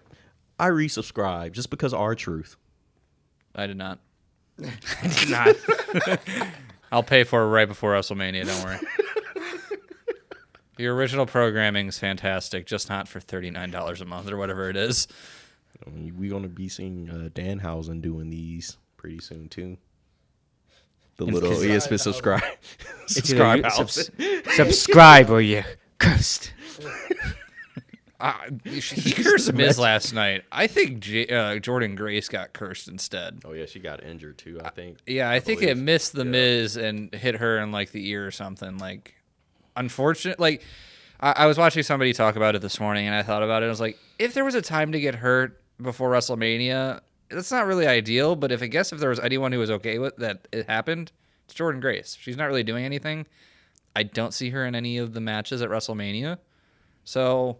resubscribe just because of R-Truth. I did not. I did not. I'll pay for it right before WrestleMania. Don't worry. Your original programming is fantastic, just not for $39 a month or whatever it is. We're going to be seeing Danhausen doing these pretty soon, too. The little ESPN subscribe house. Subscribe or you're cursed. He cursed Miz last night. I think Jordan Grace got cursed instead. Oh, yeah, she got injured, too, I think. Yeah, I think believe. it missed the Miz and hit her in like the ear or something. Like, unfortunate. Like, I was watching somebody talk about it this morning, and I thought about it. I was like, if there was a time to get hurt before WrestleMania, that's not really ideal. But if there was anyone who was okay with that, it happened. It's Jordan Grace. She's not really doing anything. I don't see her in any of the matches at WrestleMania. So,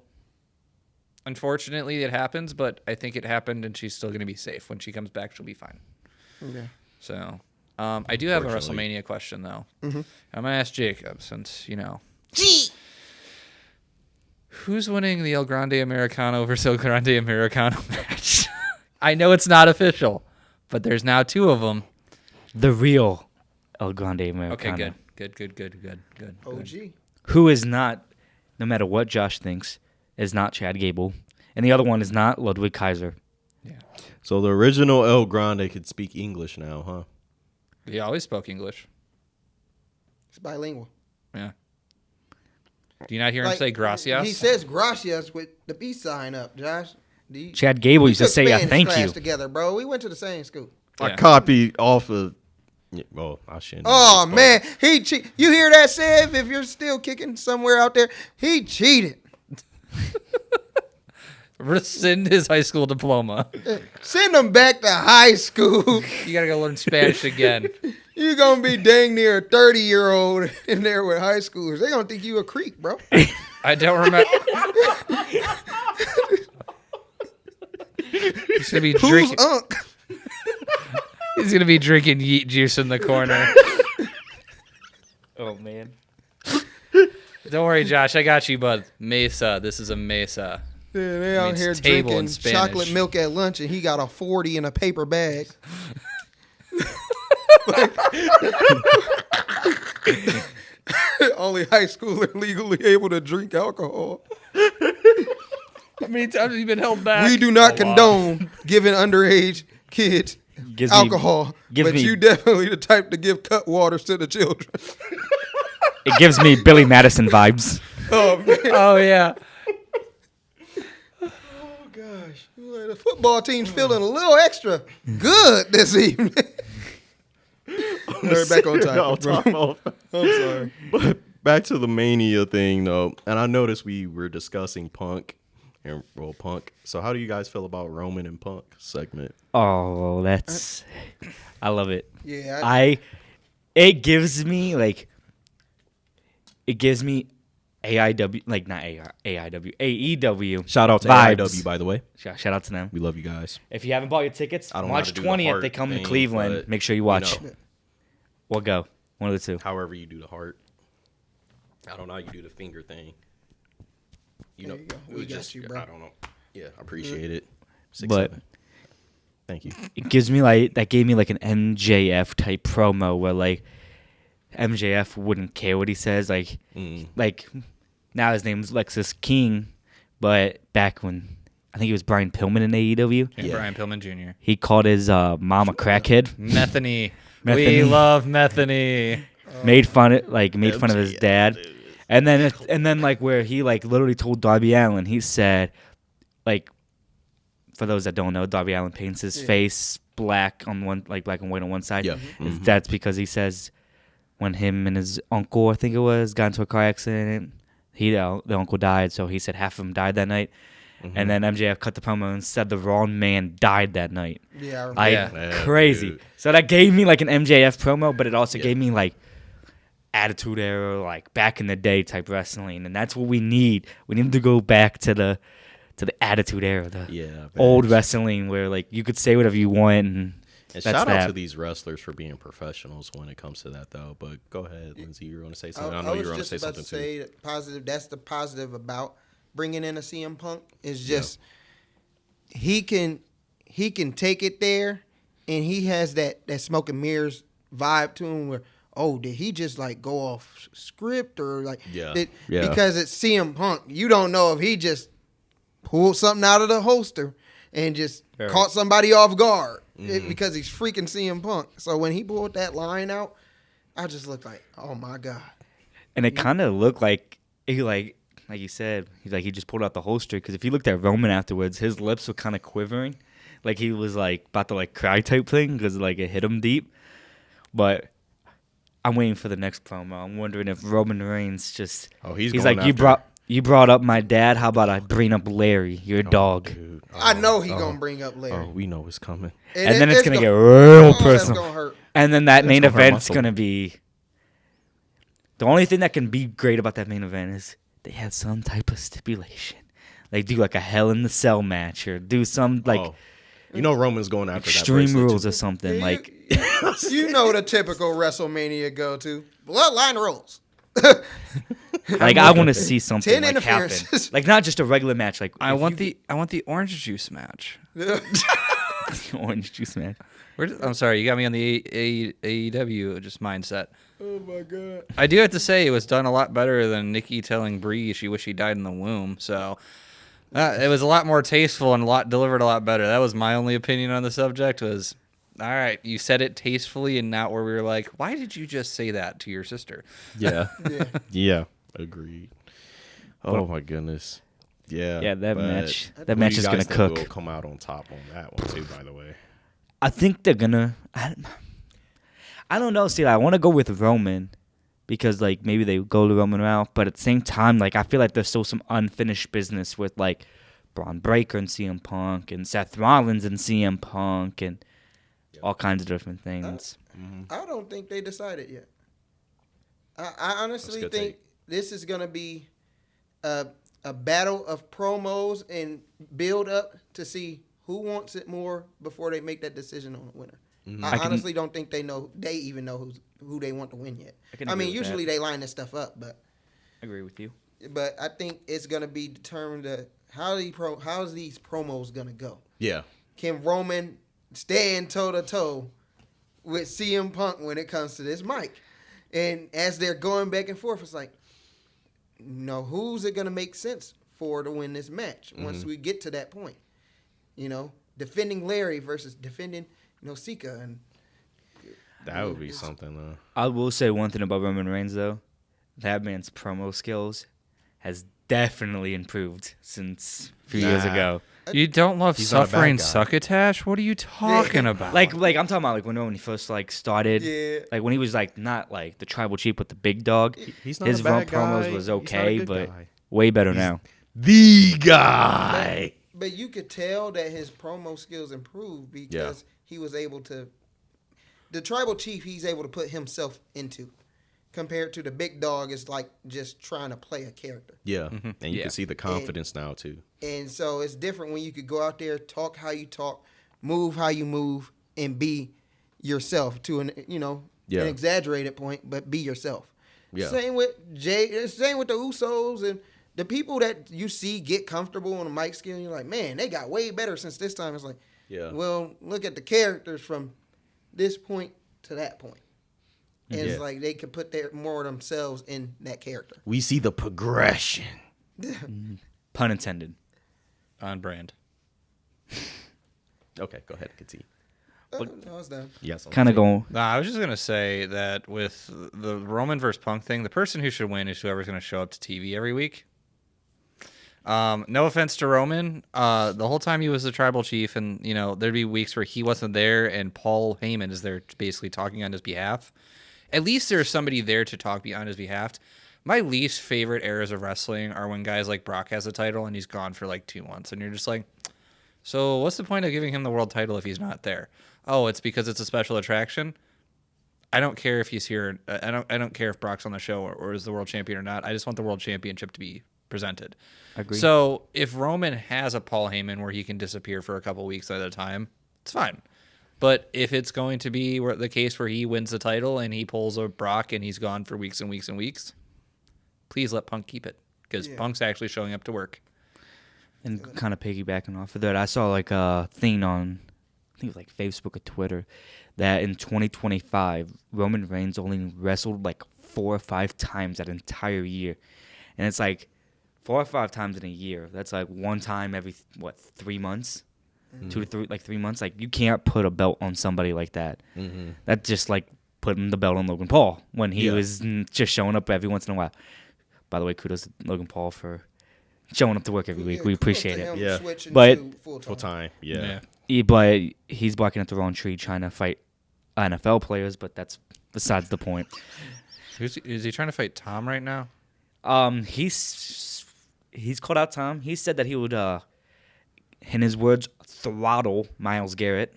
unfortunately, it happens. But I think it happened, and she's still going to be safe. When she comes back, she'll be fine. Okay. So, I do have a Unfortunately. WrestleMania question, though. I'm going to ask Jacob, since, who's winning the El Grande Americano versus El Grande Americano match? I know it's not official, but there's now two of them. The real El Grande Americano. Okay, good. OG. Who is not, no matter what Josh thinks, is not Chad Gable. And the other one is not Ludwig Kaiser. Yeah. So the original El Grande could speak English now, huh? He always spoke English. It's bilingual. Yeah. Do you not hear him say gracias? He says gracias with the B sign up, Josh. Chad Gable used to took say Spanish thank class you. together, bro. We went to the same school. Yeah. I copied off of. Yeah, well, I shouldn't. Oh man, he cheat. You hear that, Sev? If you're still kicking somewhere out there, he cheated. Rescind his high school diploma. Send him back to high school. You gotta go learn Spanish again. You're gonna be dang near a 30-year-old in there with high schoolers. They gonna think you a creep, bro. I don't remember. He's gonna be Who's drinking. Unc? He's gonna be drinking yeet juice in the corner. Oh, man. Don't worry, Josh. I got you, bud. Mesa. This is a mesa. Yeah, they out Means here table in drinking Spanish. chocolate milk at lunch, and he got a 40 in a paper bag. Only high schooler legally able to drink alcohol. How many times have you been held back? We do not condone giving underage kids Gives me- alcohol, gives but me- you definitely the type to give cut waters to the children. It gives me Billy Madison vibes. Oh man, Oh yeah. oh gosh, the football team's feeling a little extra good this evening. We're back on topic, bro. I'm sorry. But back to the Mania thing, though, and I noticed we were discussing Punk and Punk. So how do you guys feel about Roman and Punk segment? Oh, that's... I love it. Yeah, It gives me, like... It gives me AIW... Like, not AIW. AEW. Shout out to vibes. AIW, by the way. Shout out to them. We love you guys. If you haven't bought your tickets, I don't know how March to do the 20th, heart they come to thing, Cleveland. but, Make sure you watch. you know. We'll go. One of the two. However you do the heart. I don't know how you do the finger thing. You know, There you go. it We was got you, bro. I don't know. Yeah, I appreciate it. 6'7". But- Thank you. It gives me like that gave me like an MJF type promo where like MJF wouldn't care what he says, like now his name's Lexus King, but back when I think it was Brian Pillman in AEW, And Brian Pillman Jr. he called his mom a crackhead. Metheny. We Metheny. love Metheny. Made fun of his MJF, dad, dude. and then like where he like literally told Darby Allin, he said like, for those that don't know, Darby Allin paints his face black on one, like black and white on one side. Yeah. That's because he says when him and his uncle, I think it was, got into a car accident, the uncle died, so he said half of him died that night. And then MJF cut the promo and said the wrong man died that night. yeah. I remember. Like, Yeah, crazy. dude. So that gave me like an MJF promo, but it also gave me like Attitude Era, like back in the day type wrestling, and that's what we need. We need to go back to the Attitude Era, the old wrestling where like you could say whatever you want. And And that's shout out that. to these wrestlers for being professionals when it comes to that, though. But go ahead, Lindsay. You were going to say something. I know you were going to say something too. I was just about to say that positive. That's the positive about bringing in a CM Punk is just he can take it there, and he has that smoke and mirrors vibe to him where, oh, did he just like go off script or like because it's CM Punk. You don't know if he just pulled something out of the holster and just caught somebody off guard because he's freaking CM Punk. So when he pulled that line out, I just looked like, oh my God. And it kind of looked like he like you said, he just pulled out the holster, because if you looked at Roman afterwards, his lips were kind of quivering, like he was like about to like cry type thing, because like it hit him deep. But I'm waiting for the next promo. I'm wondering if Roman Reigns just he's going like, after. You brought up my dad. How about I bring up Larry, your dog? Dude. I know he gonna bring up Larry. Oh, we know it's coming. And then it's gonna get real personal. That's gonna hurt. And then that main gonna hurt my event's soul. gonna be. The only thing that can be great about that main event is they had some type of stipulation, like do like a Hell in the Cell match or do some like you know Roman's going after Extreme that Rules or something like. You know the typical WrestleMania go to bloodline rules. Like I want to see something 10 like happen, interferences. like not just a regular match. Like I want the orange juice match. Orange juice, man. I'm sorry, you got me on the AEW just mindset. Oh my god. I do have to say it was done a lot better than Nikki telling Brie she wished she died in the womb. So it was a lot more tasteful and delivered a lot better. That was my only opinion on the subject. Was all right. You said it tastefully and not where we were like, why did you just say that to your sister? Yeah. Yeah. Agreed. Oh my goodness. Yeah. Yeah, that but match. who That do match you is guys gonna think cook. will come out on top on that one too. By the way. I think they're gonna. I don't know. See, I want to go with Roman because like maybe they go the Roman route, but at the same time, like I feel like there's still some unfinished business with like Braun Breaker and CM Punk and Seth Rollins and CM Punk and all kinds of different things. I don't think they decided yet. I honestly good think take. this is gonna be a battle of promos and build up to see who wants it more before they make that decision on the winner. I honestly don't think they even know who they want to win yet. I mean, usually they line this stuff up, but I agree with you. But I think it's gonna be determined how's these promos gonna go. Yeah. Can Roman stand toe to toe with CM Punk when it comes to this mic? And as they're going back and forth, it's like, who's it gonna make sense for to win this match once we get to that point? Defending Larry versus defending Sika, and That would be something though. I will say one thing about Roman Reigns though, that man's promo skills has definitely improved since a few years ago. You don't love He's not a bad suffering guy. succotash? What are you talking about? Like I'm talking about like when he first like started, Yeah. like when he was like not like the tribal chief with the big dog. He's not His a bad promos guy. was He's not a okay, good but guy. way better now. The guy. but you could tell that his promo skills improved because he was able to. The tribal chief, he's able to put himself into, compared to the big dog is like just trying to play a character. Yeah. And you Yeah. can see the confidence now too. And so it's different when you could go out there, talk how you talk, move how you move, and be yourself to an an exaggerated point, but be yourself. Yeah. Same with Jay. Same with the Usos and the people that you see get comfortable on the mic skill. You're like, man, they got way better since this time. It's like, well, look at the characters from this point to that point. And it's like they could put more of themselves in that character. We see the progression. Pun intended. On brand. Okay, go ahead, continue. No, it's done. Yes. Kind of going. Nah, I was just going to say that with the Roman versus Punk thing, the person who should win is whoever's going to show up to TV every week. No offense to Roman. The whole time he was the tribal chief, and, there'd be weeks where he wasn't there and Paul Heyman is there basically talking on his behalf. At least there's somebody there to talk on his behalf. My least favorite eras of wrestling are when guys like Brock has a title and he's gone for like 2 months. And you're just like, so what's the point of giving him the world title if he's not there? Oh, it's because it's a special attraction. I don't care if he's here. I don't care if Brock's on the show or is the world champion or not. I just want the world championship to be presented. Agree. So if Roman has a Paul Heyman where he can disappear for a couple weeks at a time, it's fine. But if it's going to be the case where he wins the title and he pulls a Brock and he's gone for weeks and weeks and weeks, please let Punk keep it because Punk's actually showing up to work. And kind of piggybacking off of that, I saw like a thing on, I think it was like Facebook or Twitter, that in 2025, Roman Reigns only wrestled like 4 or 5 times that entire year. And it's like 4 or 5 times in a year. That's like one time every, 3 months? 2 to 3 months. Like, you can't put a belt on somebody like that. That's just like putting the belt on Logan Paul when he was just showing up every once in a while. By the way, kudos to Logan Paul for showing up to work every week. We appreciate it. Yeah. But Full time. Yeah. But he's barking at the wrong tree trying to fight NFL players, but that's besides the point. Is he trying to fight Tom right now? He's called out Tom. He said that he would, in his words, throttle Myles Garrett.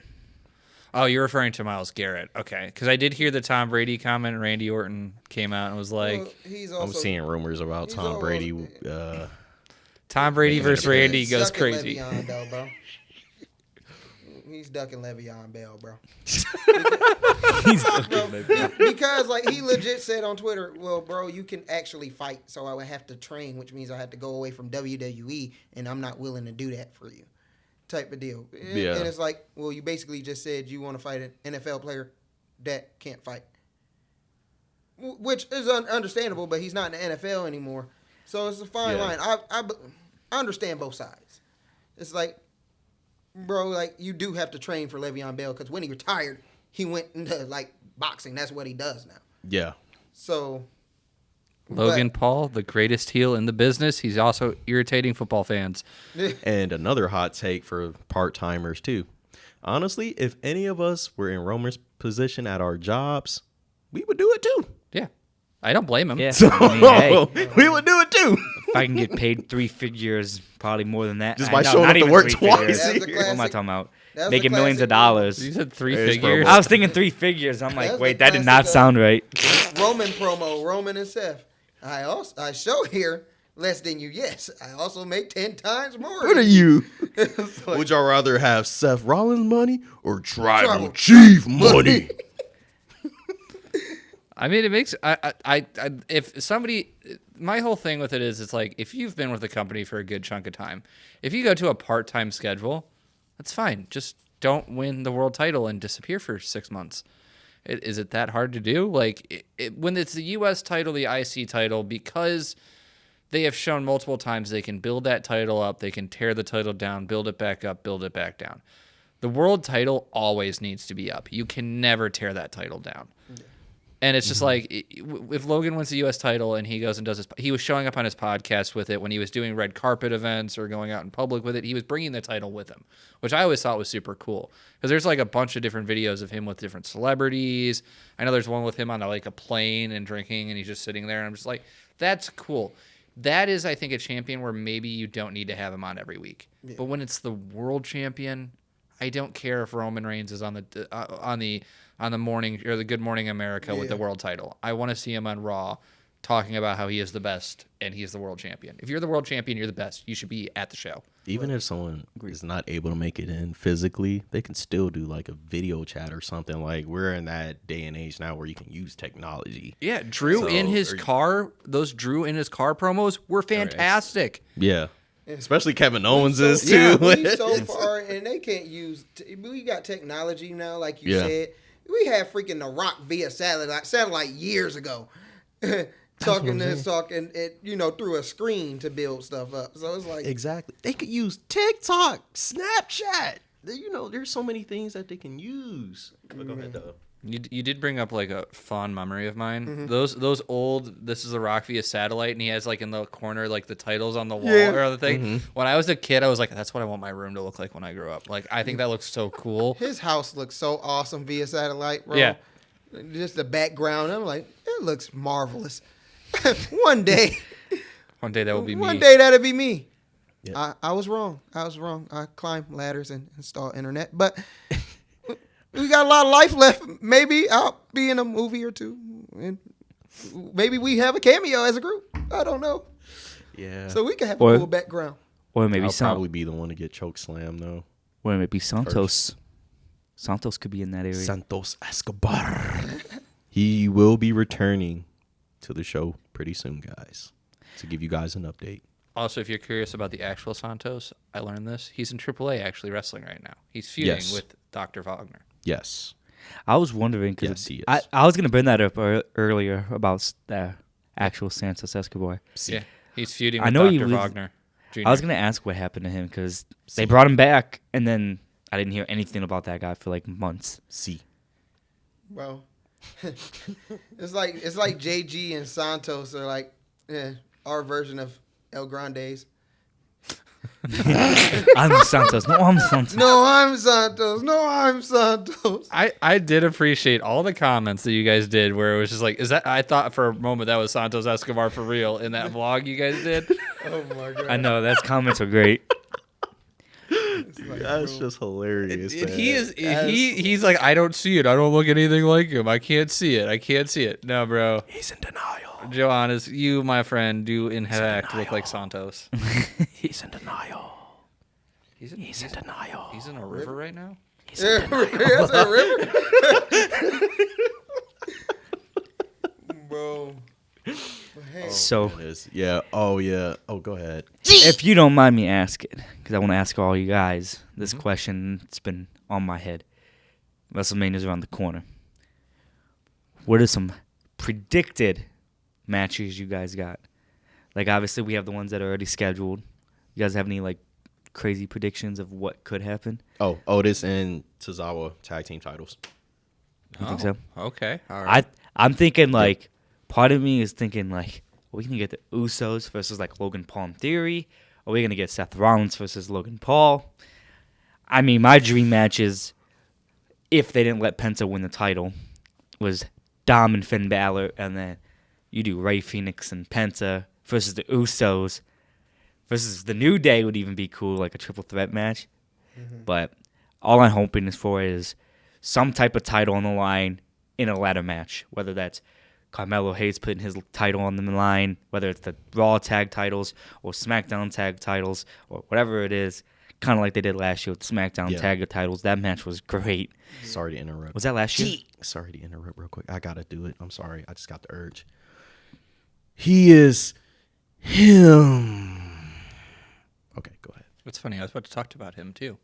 Oh, you're referring to Myles Garrett. Okay. Because I did hear the Tom Brady comment. Randy Orton came out and was like, I'm seeing rumors about Tom Brady. Tom Brady versus Randy goes ducking crazy. Le'Veon, though, bro. He's ducking Le'Veon Bell, bro. Because like he legit said on Twitter, well, bro, you can actually fight, so I would have to train, which means I have to go away from WWE, and I'm not willing to do that for you. type of deal. Yeah. And it's like, well, you basically just said you want to fight an NFL player that can't fight. Which is understandable, but he's not in the NFL anymore. So it's a fine line. I understand both sides. It's like, bro, like, you do have to train for Le'Veon Bell because when he retired, he went into, like, boxing. That's what he does now. Yeah. So... Logan Paul, the greatest heel in the business. He's also irritating football fans. And another hot take for part-timers, too. Honestly, if any of us were in Roman's position at our jobs, we would do it, too. Yeah. I don't blame him. Yeah. So, I mean, hey, we would do it, too. if I can get paid 3 figures, probably more than that. Just by No, showing not up to even work 3 twice. figures. That's a What am I classic- talking about? That's a Making millions of classic dollars. You said 3 It's figures. I was thinking 3 figures. I'm like, That's wait, the that did not classic, sound right. Roman promo, Roman and Seth. I show here less than you. Yes, I also make 10 times more. What are you? It's like, Would y'all rather have Seth Rollins money or Tribal Tribal Chief money? I mean, it makes if somebody, my whole thing with it is, it's like, if you've been with the company for a good chunk of time, if you go to a part-time schedule, that's fine. Just don't win the world title and disappear for 6 months. Is it that hard to do? Like, when it's the U.S. title, the IC title, because they have shown multiple times they can build that title up, they can tear the title down, build it back up, build it back down. The world title always needs to be up. You can never tear that title down. And it's just like, if Logan wins the U.S. title and he goes and does he was showing up on his podcast with it when he was doing red carpet events or going out in public with it, he was bringing the title with him, which I always thought was super cool. Because there's like a bunch of different videos of him with different celebrities. I know there's one with him on a plane and drinking and he's just sitting there. And I'm just like, that's cool. That is, I think, a champion where maybe you don't need to have him on every week. Yeah. But when it's the world champion, I don't care if Roman Reigns is on the morning or the Good Morning America with the world title. I want to see him on Raw talking about how he is the best and he's the world champion. If you're the world champion, you're the best. You should be at the show. Even if someone is not able to make it in physically, they can still do like a video chat or something. Like, we're in that day and age now where you can use technology. Yeah, Drew in his car promos were fantastic. Yeah. Especially Kevin Owens's too. Yeah, we so far, and they can't use. We got technology now, like you said. We had freaking The Rock via satellite years ago, talking through a screen to build stuff up. So it's like exactly. They could use TikTok, Snapchat. There's so many things that they can use. But go ahead, though. You did bring up like a fond memory of mine. Mm-hmm. Those old This is The Rock via satellite, and he has like in the corner like the titles on the wall or the thing. Mm-hmm. When I was a kid, I was like, that's what I want my room to look like when I grow up. Like, I think that looks so cool. His house looks so awesome via satellite, bro. Yeah. Just the background. I'm like, it looks marvelous. One day that will be me. One day that'll be me. Yep. I was wrong. I climbed ladders and installed internet, but we got a lot of life left. Maybe I'll be in a movie or two, and maybe we have a cameo as a group. I don't know. Yeah. So we can have a cool background. Or maybe I'll probably be the one to get choke slammed though. Or maybe Santos. Santos could be in that area. Santos Escobar. He will be returning to the show pretty soon, guys, to give you guys an update. Also, if you're curious about the actual Santos, I learned this. He's in AAA actually wrestling right now. He's feuding with Dr. Wagner. Yes. I was wondering because I was going to bring that up earlier about the actual Santos Escobar. Yeah, he's feuding with Dr. Wagner Jr. I was going to ask what happened to him because they brought him back, and then I didn't hear anything about that guy for like months. Well, it's like JG and Santos are like our version of El Grandes. I'm Santos. No, I'm Santos. No, I'm Santos. No, I'm Santos. I did appreciate all the comments that you guys did where it was just like, is that, I thought for a moment that was Santos Escobar for real in that vlog you guys did. Oh my God. I know, those comments are great. That's just hilarious. He's like, I don't see it. I don't look anything like him. I can't see it. No, bro. He's in denial. Johannes, you, my friend, do in fact look like Santos. He's in denial. He's in denial. He's in a river right now? He's in denial. A river? Bro. So, Goodness. Yeah. Oh, yeah. Oh, go ahead. if you don't mind me asking, because I want to ask all you guys this question, it's been on my head. WrestleMania's around the corner. What are some predicted matches you guys got? Like, obviously, we have the ones that are already scheduled. You guys have any, like, crazy predictions of what could happen? Oh, Otis and Tozawa tag team titles. You think so? Okay. All right. I'm thinking, like, part of me is thinking, like, are we going to get the Usos versus, like, Logan Paul in theory? Are we going to get Seth Rollins versus Logan Paul? I mean, my dream match is, if they didn't let Penta win the title, was Dom and Finn Balor, and then you do Rey Fenix and Penta versus the Usos versus the New Day would even be cool, like a triple threat match. But all I'm hoping is for is some type of title on the line in a ladder match, whether that's Carmelo Hayes putting his title on the line, whether it's the Raw tag titles or SmackDown tag titles or whatever it is, kind of like they did last year with SmackDown tag titles. That match was great. Sorry to interrupt. Was that last year? Sorry to interrupt real quick. I got to do it. I'm sorry. I just got the urge. He is him. Okay, go ahead. It's funny. I was about to talk about him too.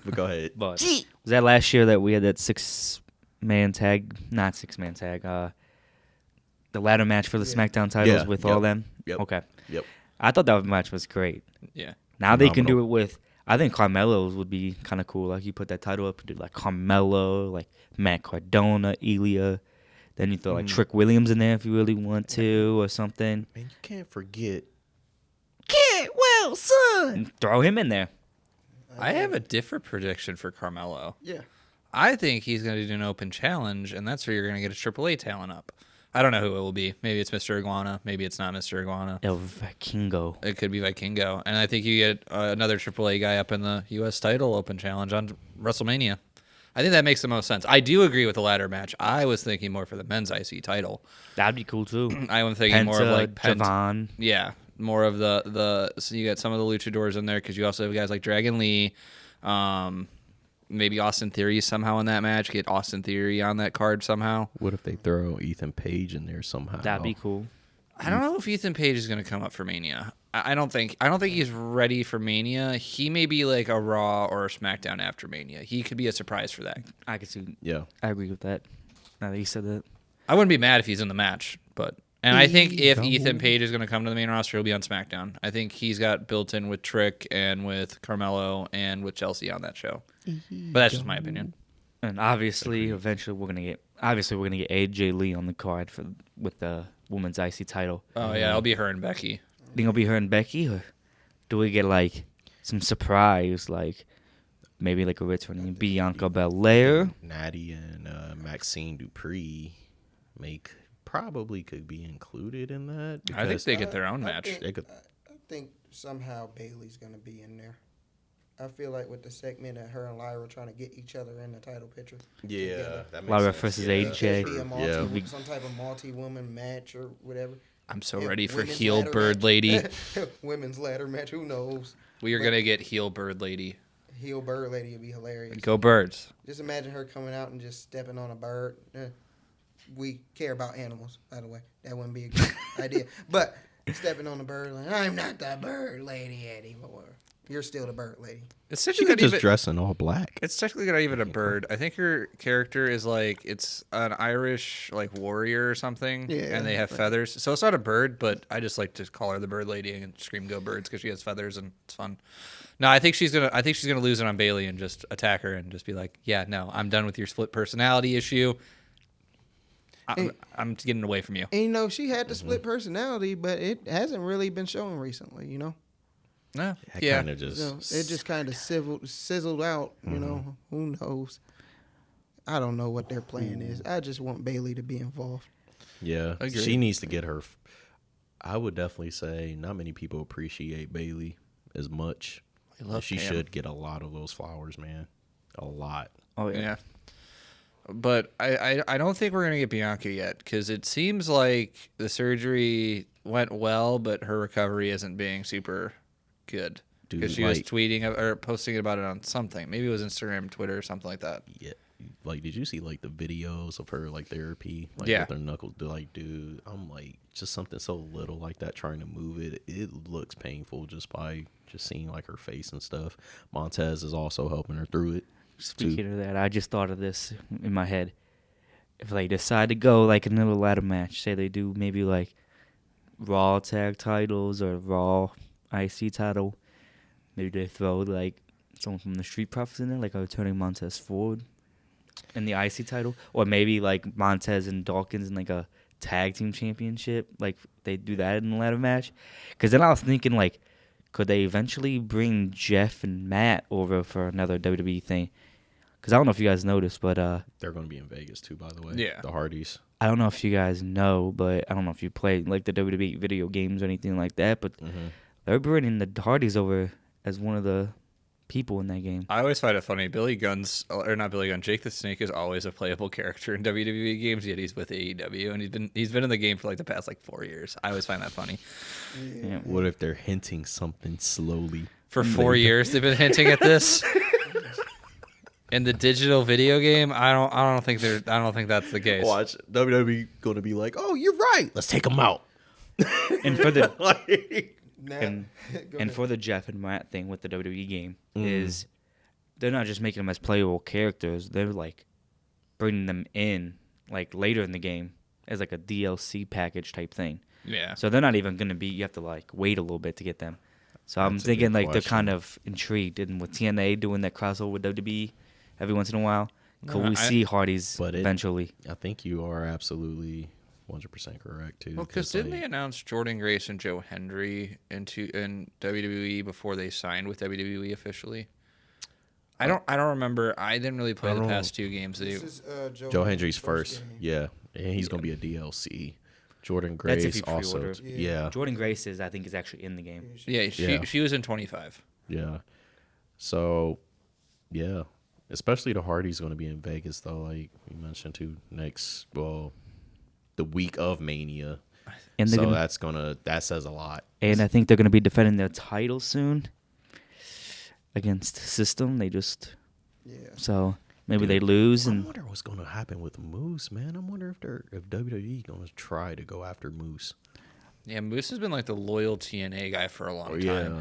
But go ahead. But was that last year that we had that six-man tag? Not six-man tag. The ladder match for the SmackDown titles with all them? Yep. Okay. Yep. I thought that match was great. Yeah. Now they can do it with, I think Carmelo's would be kind of cool. Like, you put that title up, you do like Carmelo, like Matt Cardona, Ilya. Then you throw like Trick Williams in there if you really want to or something. Man, you can't forget. Get well, son. And throw him in there. I have a different prediction for Carmelo. Yeah. I think he's going to do an open challenge, and that's where you're going to get a AAA talent up. I don't know who it will be. Maybe it's Mr. Iguana. Maybe it's not Mr. Iguana. El Vikingo. It could be Vikingo. And I think you get another AAA guy up in the U.S. title open challenge on WrestleMania. I think that makes the most sense. I do agree with the ladder match. I was thinking more for the men's IC title. That'd be cool, too. I was thinking more of like Javon. Yeah, more of the so you get some of the luchadors in there because you also have guys like Dragon Lee, maybe Austin Theory somehow in that match. Get Austin Theory on that card somehow. What if they throw Ethan Page in there somehow? That'd be cool. I don't know if Ethan Page is going to come up for Mania. I don't think he's ready for Mania. He may be like a Raw or a SmackDown after Mania. He could be a surprise for that. I could see. Yeah. I agree with that. Now that you said that. I wouldn't be mad if he's in the match, and I think if Ethan Page is going to come to the main roster, he'll be on SmackDown. I think he's got built in with Trick and with Carmelo and with Chelsea on that show. But that's just my opinion. And obviously, eventually, we're gonna get AJ Lee on the card with the women's IC title. Oh yeah, it'll be her and Becky. Think it'll be her and Becky, or do we get like some surprise, like maybe like a returning Bianca Belair? Natty and Maxine Dupree probably could be included in that. I think they get their own match. I think somehow Bailey's going to be in there. I feel like with the segment of her and Lyra trying to get each other in the title picture. Yeah, that makes Lyra sense. versus Yeah. AJ. Be some type of multi-woman match or whatever. I'm so And ready for women's heel ladder bird match. lady. Women's ladder match. Who knows? We are gonna get heel bird lady. Heel bird lady would be hilarious. Go birds. Just imagine her coming out and just stepping on a bird. We care about animals, by the way. That wouldn't be a good idea. But stepping on a bird, like, I'm not the bird lady anymore. You're still the bird lady. It's She technically could just even, dress in all black. it's technically not even a bird. I think her character is like it's an Irish like warrior or something. Yeah. And they have feathers. So it's not a bird, but I just like to call her the bird lady and scream go birds because she has feathers and it's fun. No, I think she's gonna lose it on Bailey and just attack her and just be like, yeah, no, I'm done with your split personality issue. I'm getting away from you. And, you know, she had the split personality, but it hasn't really been shown recently, you know? No, That yeah. kind of just. You know, it just kind of sizzled out, you know? Who knows? I don't know what their plan is. I just want Bailey to be involved. Yeah, Agreed. she needs to get her. I would definitely say not many people appreciate Bailey as much. She should get a lot of those flowers, man. A lot. Oh Yeah. But I don't think we're going to get Bianca yet because it seems like the surgery went well, but her recovery isn't being super good. Dude, Because she was like- tweeting or posting about it on something. Maybe it was Instagram, Twitter, or something like that. Yeah, like, did you see like the videos of her like therapy, like Yeah. with her knuckles? Like, dude, I'm like, just something so little like that, trying to move it, it looks painful just by just seeing like her face and stuff. Montez is also helping her through it. Speaking of that, I just thought of this in my head. If they decide to go like another ladder match, say they do maybe like Raw tag titles or Raw IC title, maybe they throw like someone from the Street Profits in there, like turning Montez forward in the IC title, or maybe like Montez and Dawkins in like a tag team championship, like they do that in the ladder match. Because then I was thinking like, could they eventually bring Jeff and Matt over for another WWE thing? Because I don't know if you guys noticed, but They're going to be in Vegas too, by the way. Yeah. The Hardys. I don't know if you guys know, but I don't know if you play like the WWE video games or anything like that, but they're bringing the Hardys over as one of the people in that game. I always find it funny. Billy Gunn's, or not Billy Gunn, Jake the Snake is always a playable character in WWE games, yet he's with AEW, and he's been in the game for like the past like 4 years. I always find that funny. Yeah. What if they're hinting something slowly? For 4 years, they've been hinting at this. In the digital video game, I don't think that's the case. Watch WWE going to be like, oh, you're right. Let's take them out. And for the Like, Now, and, go and ahead. for the Jeff and Matt thing with the WWE game is they're not just making them as playable characters, they're like bringing them in like later in the game as like a DLC package type thing. Yeah. So they're not even going to be, you have to like wait a little bit to get them. So I'm That's a thinking good like they're question. kind of intrigued, and with TNA doing that crossover with WWE every once in a while, could No, we see Hardys But it- eventually? I think you are absolutely 100% correct, too. Well, because didn't they announce Jordan Grace and Joe Hendry in WWE before they signed with WWE officially? I don't remember. I didn't really play I the don't past two games. This is Joe Hendry's first. game. Yeah. And he's going to be a DLC. Jordan That's if Grace you also. pre-order. Yeah. Jordan Grace is, I think, is actually in the game. Yeah, she was in 25. Yeah. So, yeah. Especially the Hardys going to be in Vegas, though. Like you mentioned, too. The week of Mania. And they're So gonna, that says a lot. and I think they're going to be defending their title soon against System. They just Yeah. so maybe Dude, they lose, I and wonder what's going to happen with Moose, man. I wonder if WWE going to try to go after Moose. Yeah, Moose has been like the loyal TNA guy for a long time. Yeah.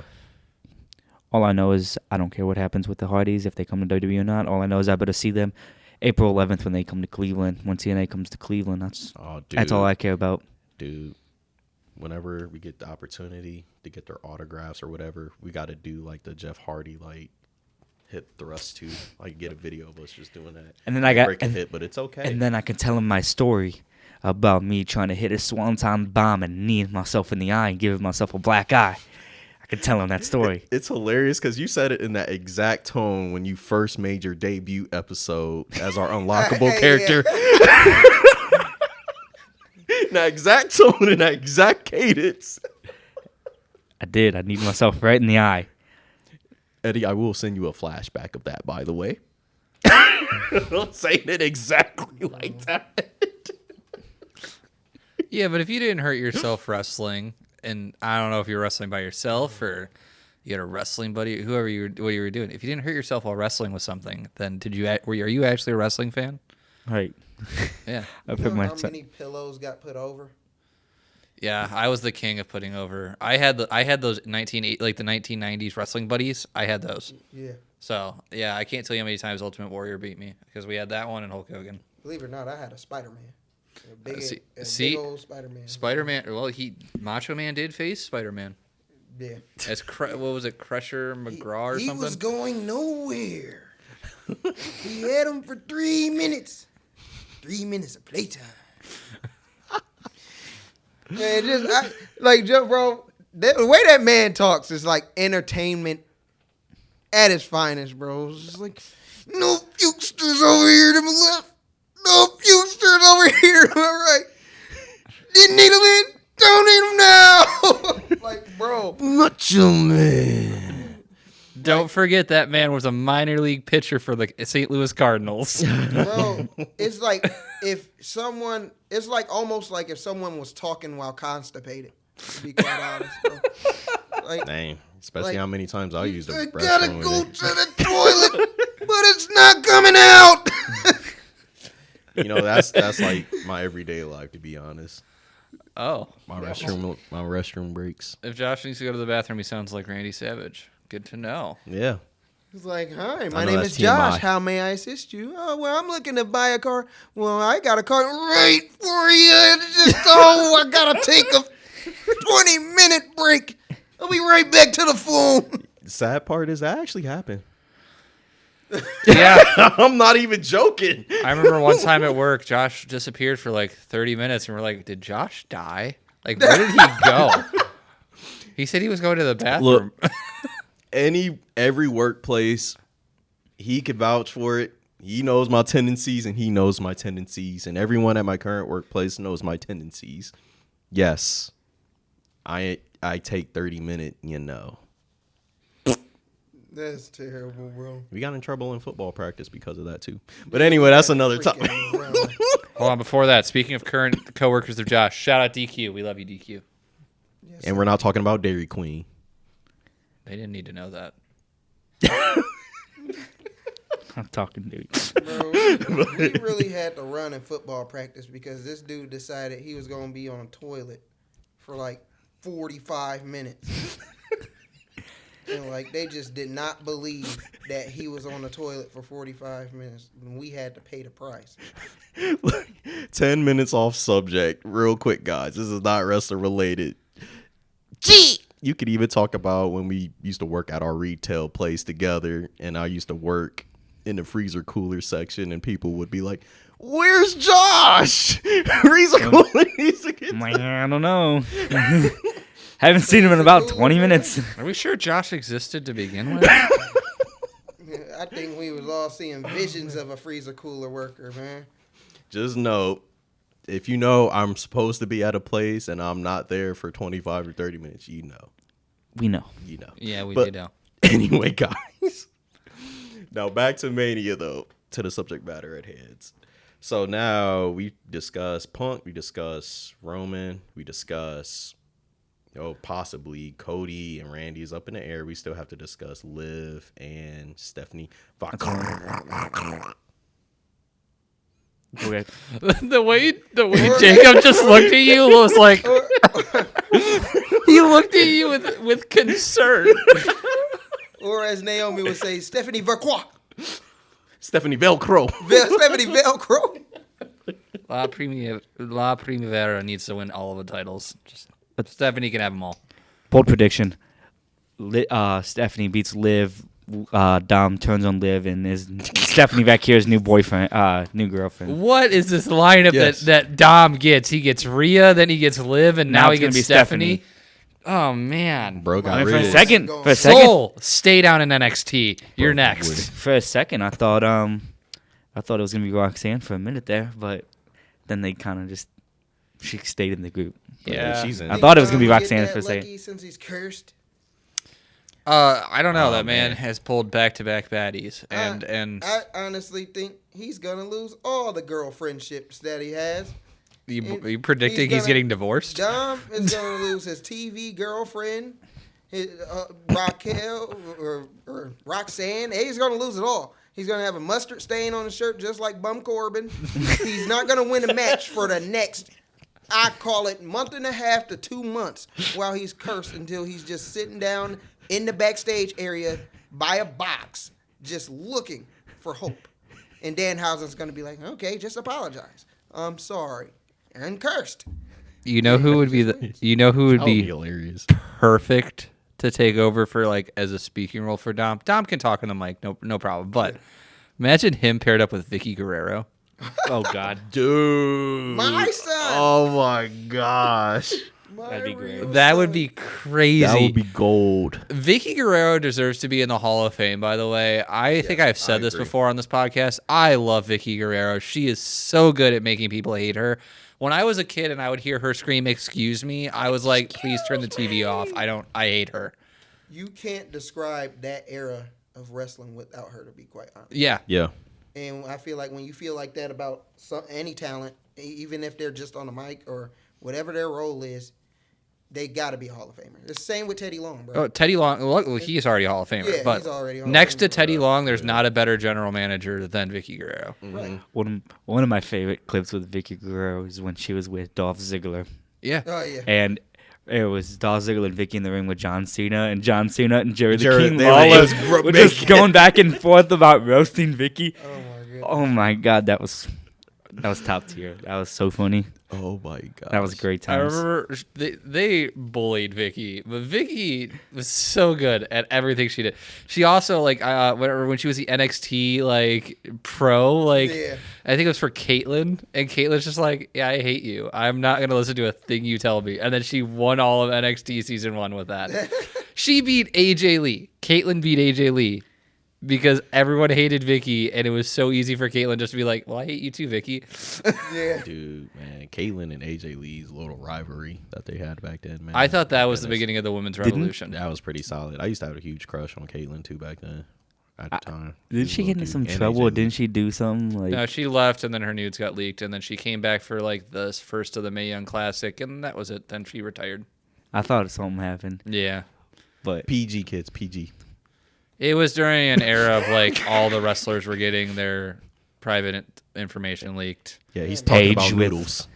all I know is I don't care what happens with the Hardys if they come to WWE or not. All I know is I better see them April 11th when they come to Cleveland. When TNA comes to Cleveland, that's all I care about. Dude, whenever we get the opportunity to get their autographs or whatever, we got to do like the Jeff Hardy like hip thrust too. Like get a video of us just doing that. And then I got break a and, hit, but it's okay. and then I can tell him my story about me trying to hit a swanton bomb and kneeing myself in the eye and giving myself a black eye. I can tell him that story. It's hilarious because you said it in that exact tone when you first made your debut episode as our unlockable Hey, character. That exact tone and that exact cadence. I did. I kneed myself right in the eye. Eddie, I will send you a flashback of that, by the way. Saying it exactly like that. Yeah, but if you didn't hurt yourself wrestling, and I don't know if you're wrestling by yourself or you had a wrestling buddy, what you were doing. If you didn't hurt yourself while wrestling with something, then are you actually a wrestling fan? Right. Yeah. I You put know my how many pillows got put over? Yeah, I was the king of putting over. I had those the 1990s wrestling buddies. I had those. Yeah. So yeah, I can't tell you how many times Ultimate Warrior beat me because we had that one and Hulk Hogan. Believe it or not, I had a Spider-Man. A big, See? big old Spider-Man. Spider-Man. Well, Macho Man did face Spider-Man Yeah. as what was it, Crusher McGraw or he something? was going nowhere. He had him for 3 minutes. 3 minutes of playtime. Man, bro, the way that man talks is like entertainment at its finest, bro. It's just like, no pukesters over here to my left. No pukesters over here to my right. Didn't need them in. Don't need them now. Like, bro. Macho Man. Don't forget that man was a minor league pitcher for the St. Louis Cardinals. Bro, it's like it's like almost like if someone was talking while constipated, to be quite honest, bro. Like, Dang. Especially Like, how many times I used the I restroom. gotta with go it. to the toilet, but it's not coming out. That's like my everyday life, to be honest. Oh, My restroom breaks. if Josh needs to go to the bathroom, he sounds like Randy Savage. Good to know. Yeah. He's like, hi, I my know name that's is Josh. TMI. How may I assist you? Oh, well, I'm looking to buy a car. Well, I got a car right for you. I got to take a 20-minute break. I'll be right back to the phone. The sad part is that actually happened. Yeah. I'm not even joking. I remember one time at work, Josh disappeared for like 30 minutes, and we're like, did Josh die? Like, where did he go? He said he was going to the bathroom. Look, every workplace, he could vouch for it. He knows my tendencies, and he knows my tendencies, and everyone at my current workplace knows my tendencies. Yes, I take 30-minute, That's terrible, bro. We got in trouble in football practice because of that, too. But anyway, that's another topic. Hold on, before that, speaking of current coworkers of Josh, shout out DQ. We love you, DQ. Yes, And we're not talking about Dairy Queen. They didn't need to know that. I'm talking, dude. bro, we really had to run in football practice because this dude decided he was going to be on a toilet for like 45 minutes. And like they just did not believe that he was on the toilet for 45 minutes. And we had to pay the price. 10 minutes off subject. Real quick, guys. This is not wrestling related. You could even talk about when we used to work at our retail place together, and I used to work in the freezer cooler section, and people would be like, "Where's Josh? Freezer cooler needs to get Man, I don't know. Haven't seen him in about 20 minutes. Are we sure Josh existed to begin with? I think we was all seeing visions of a freezer cooler worker, man. Just know, if you know I'm supposed to be at a place and I'm not there for 25 or 30 minutes, you know. We know. You know. Yeah, we But did know. Anyway, guys. Now back to Mania, though, to the subject matter at hand. So now we discuss Punk, we discuss Roman, we discuss possibly Cody and Randy is up in the air. We still have to discuss Liv and Stephanie Vaquer. Okay. the way Jacob just looked at you was like he looked at you with concern. Or as Naomi would say, Stephanie Vaquer. Stephanie Velcro. Stephanie Velcro. La Primavera needs to win all of the titles. Just Stephanie can have them all. Bold prediction. Stephanie beats Liv. Dom turns on Liv and is Stephanie Vaquer's new boyfriend, new girlfriend. What is this lineup Yes. that Dom gets? He gets Rhea, then he gets Liv, and now he it's gonna gets be Stephanie. Oh man, Bro I got mean, for a rid. second, Soul, stay down in NXT. You're next. I thought it was gonna be Roxanne for a minute there, but then they kind of just she stayed in the group. Yeah, she's in. I thought it was gonna be Dom get Roxanne that for a second. lucky since he's cursed. I don't know. Oh, That man man. has pulled back-to-back baddies, and I honestly think he's gonna lose all the girlfriendships that he has. you predicting he's gonna- getting divorced? Dom is gonna lose his TV girlfriend, his Raquel or Roxanne. He's gonna lose it all. He's gonna have a mustard stain on his shirt just like Bum Corbin. He's not gonna win a match for the next, I call it, month and a half to 2 months while he's cursed until he's just sitting down in the backstage area by a box just looking for hope. And Danhausen's going to be like, okay, just apologize. I'm sorry. And cursed. You know who would be Hilarious. perfect to take over for like as a speaking role for Dom? Dom can talk on the mic, no problem. But imagine him paired up with Vicky Guerrero. Oh God, Dude. My son. Oh my gosh. that'd be great. That would be crazy. That would be gold. Vicky Guerrero deserves to be in the Hall of Fame, by the way. I think I've said this agree. before on this podcast. I love Vicky Guerrero. She is so good at making people hate her. When I was a kid and I would hear her scream, "Excuse me," I was like, please turn the TV off. I hate her. You can't describe that era of wrestling without her, to be quite honest. Yeah. Yeah. And I feel like when you feel like that about any talent, even if they're just on the mic or whatever their role is, they got to be a Hall of Famer. It's the same with Teddy Long, bro. Oh, Teddy Long. Well, he's already a Hall of Famer. Yeah, but he's already Hall of next to Famer. Teddy Long, there's not a better general manager than Vicky Guerrero. Right. One of my favorite clips with Vicky Guerrero is when she was with Dolph Ziggler, Yeah. Oh, yeah. and it was Dolph Ziggler and Vicky in the ring with John Cena, and John Cena and Jerry the Jerry- King they were Lawler just were just going back and forth about roasting Vicky. Oh, my goodness. Oh my God, that was top tier. That was so funny. Oh my god. That was great I times. remember they bullied Vicky, but Vicky was so good at everything she did. She also when she was the NXT pro, Yeah. I think it was for Caitlyn, and Caitlyn's just like, yeah, I hate you. I'm not gonna listen to a thing you tell me. And then she won all of NXT season 1 with that. She beat AJ Lee. Caitlyn beat AJ Lee. Because everyone hated Vicky, and it was so easy for Caitlyn just to be like, well, I hate you too, Vicky. Yeah. Dude, man, Caitlyn and AJ Lee's little rivalry that they had back then, man. I thought that was the Goodness. beginning of the women's revolution. That was pretty solid. I used to have a huge crush on Caitlyn too back then. At the time, Didn't she get into some And trouble? AJ Or Lee. didn't she do something like? No, she left, and then her nudes got leaked, and then she came back for the first of the Mae Young Classic, and that was it. Then she retired. I thought something happened, Yeah. but PG kids, PG. It was during an era of all the wrestlers were getting their private information leaked. Yeah, he's talking Paige about with- noodles.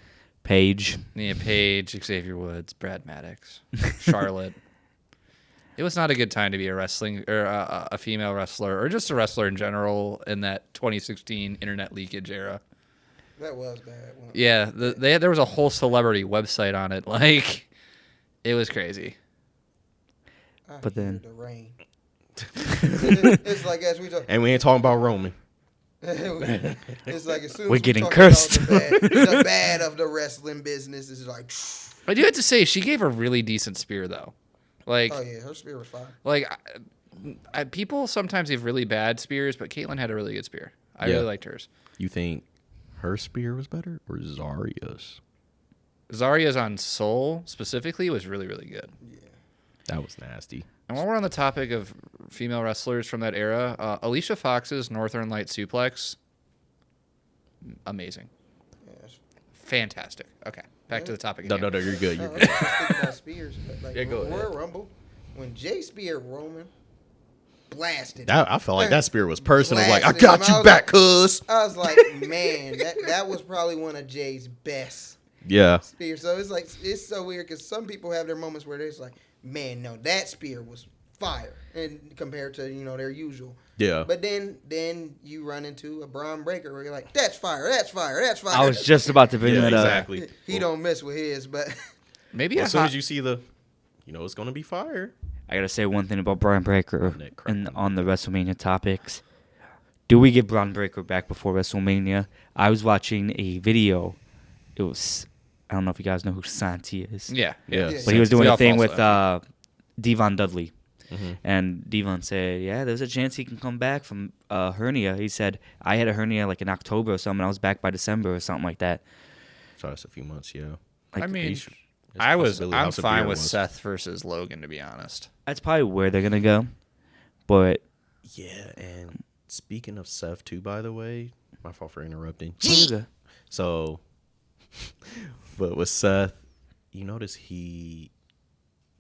Paige. Yeah, Paige, Xavier Woods, Brad Maddox, Charlotte. It was not a good time to be a wrestling or a female wrestler or just a wrestler in general in that 2016 internet leakage era. That was bad. Yeah, there was a whole celebrity website on it. It was crazy. But then- the rain. It's like as we talk. And we ain't talking about Roman. It's like as soon as We're we getting talk cursed. about the bad of the wrestling business is like, I do have to say, she gave a really decent spear, though. oh yeah, her spear was fire. People sometimes give really bad spears, but Caitlyn had a really good spear. I Yeah. really liked hers. You think her spear was better or Zarya's? Zarya's on Soul specifically was really, really good. That was nasty. And while we're on the topic of female wrestlers from that era, Alicia Fox's Northern Light Suplex, amazing. Yes. Fantastic. Okay, back to the topic No, again. no, you're good. I You're was good. just thinking about spears. Yeah, go Royal ahead. Rumble, when Jay speared Roman, blasted. That, I felt like that spear was personal. Like, I Blasted him. got you back, cuz. I was like, man, that was probably one of Jay's best Yeah. spears. So it's so weird because some people have their moments where they're just like, man, no, that spear was fire, and compared to their usual. Yeah. But then you run into a Braun Breaker where you're like, that's fire, that's fire, that's fire. I was just about to bring Yeah, that up. exactly. He don't mess with his, but Maybe Well, a as soon hot- as you see it's going to be fire. I gotta say one thing about Braun Breaker Nick and Crackman. on the WrestleMania topics. Do we get Braun Breaker back before WrestleMania? I was watching a video. It was, I don't know if you guys know who Santi is. Yeah. Yeah. But he was doing We a all thing follow with that. Devon Dudley. Mhm. And Devon said, yeah, there's a chance he can come back from hernia. He said, I had a hernia in October or something. I was back by December or something like that. So that's a few months, yeah. Like, I mean, There's a possibility how I'm severe fine it with was. Seth versus Logan, to be honest. that's probably where they're going to go. But Yeah, and speaking of Seth, too, by the way, my fault for interrupting. okay. So, but with Seth, you notice he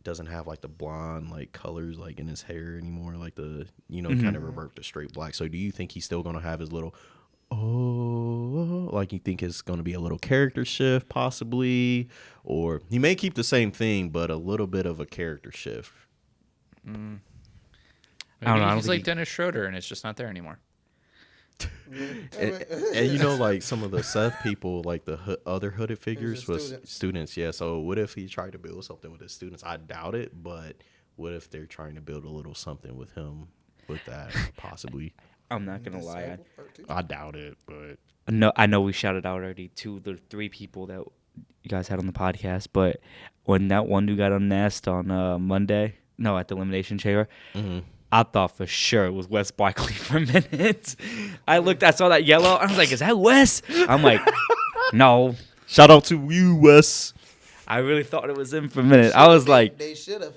doesn't have the blonde colors in his hair anymore, the kind of revert to straight black. So, do you think he's still gonna have his little you think it's gonna be a little character shift possibly, or he may keep the same thing but a little bit of a character shift? I don't know, Maybe I don't he's think like he- Dennis Schroeder, and it's just not there anymore. And some of the Seth people, the other hooded figures was students. students. Yeah. So what if he tried to build something with his students? I doubt it, but what if they're trying to build a little something with him with that possibly? I'm not going to lie. I doubt it, but I know we shouted out already the 3 people that you guys had on the podcast, but when that one dude got unmasked on Monday, no, at the Elimination Chamber, I thought for sure it was Wes Barkley for a minute. I saw that yellow, I was like, is that Wes? I'm like, no. shout out to you, Wes. I really thought it was him for a minute. I was like, they should have.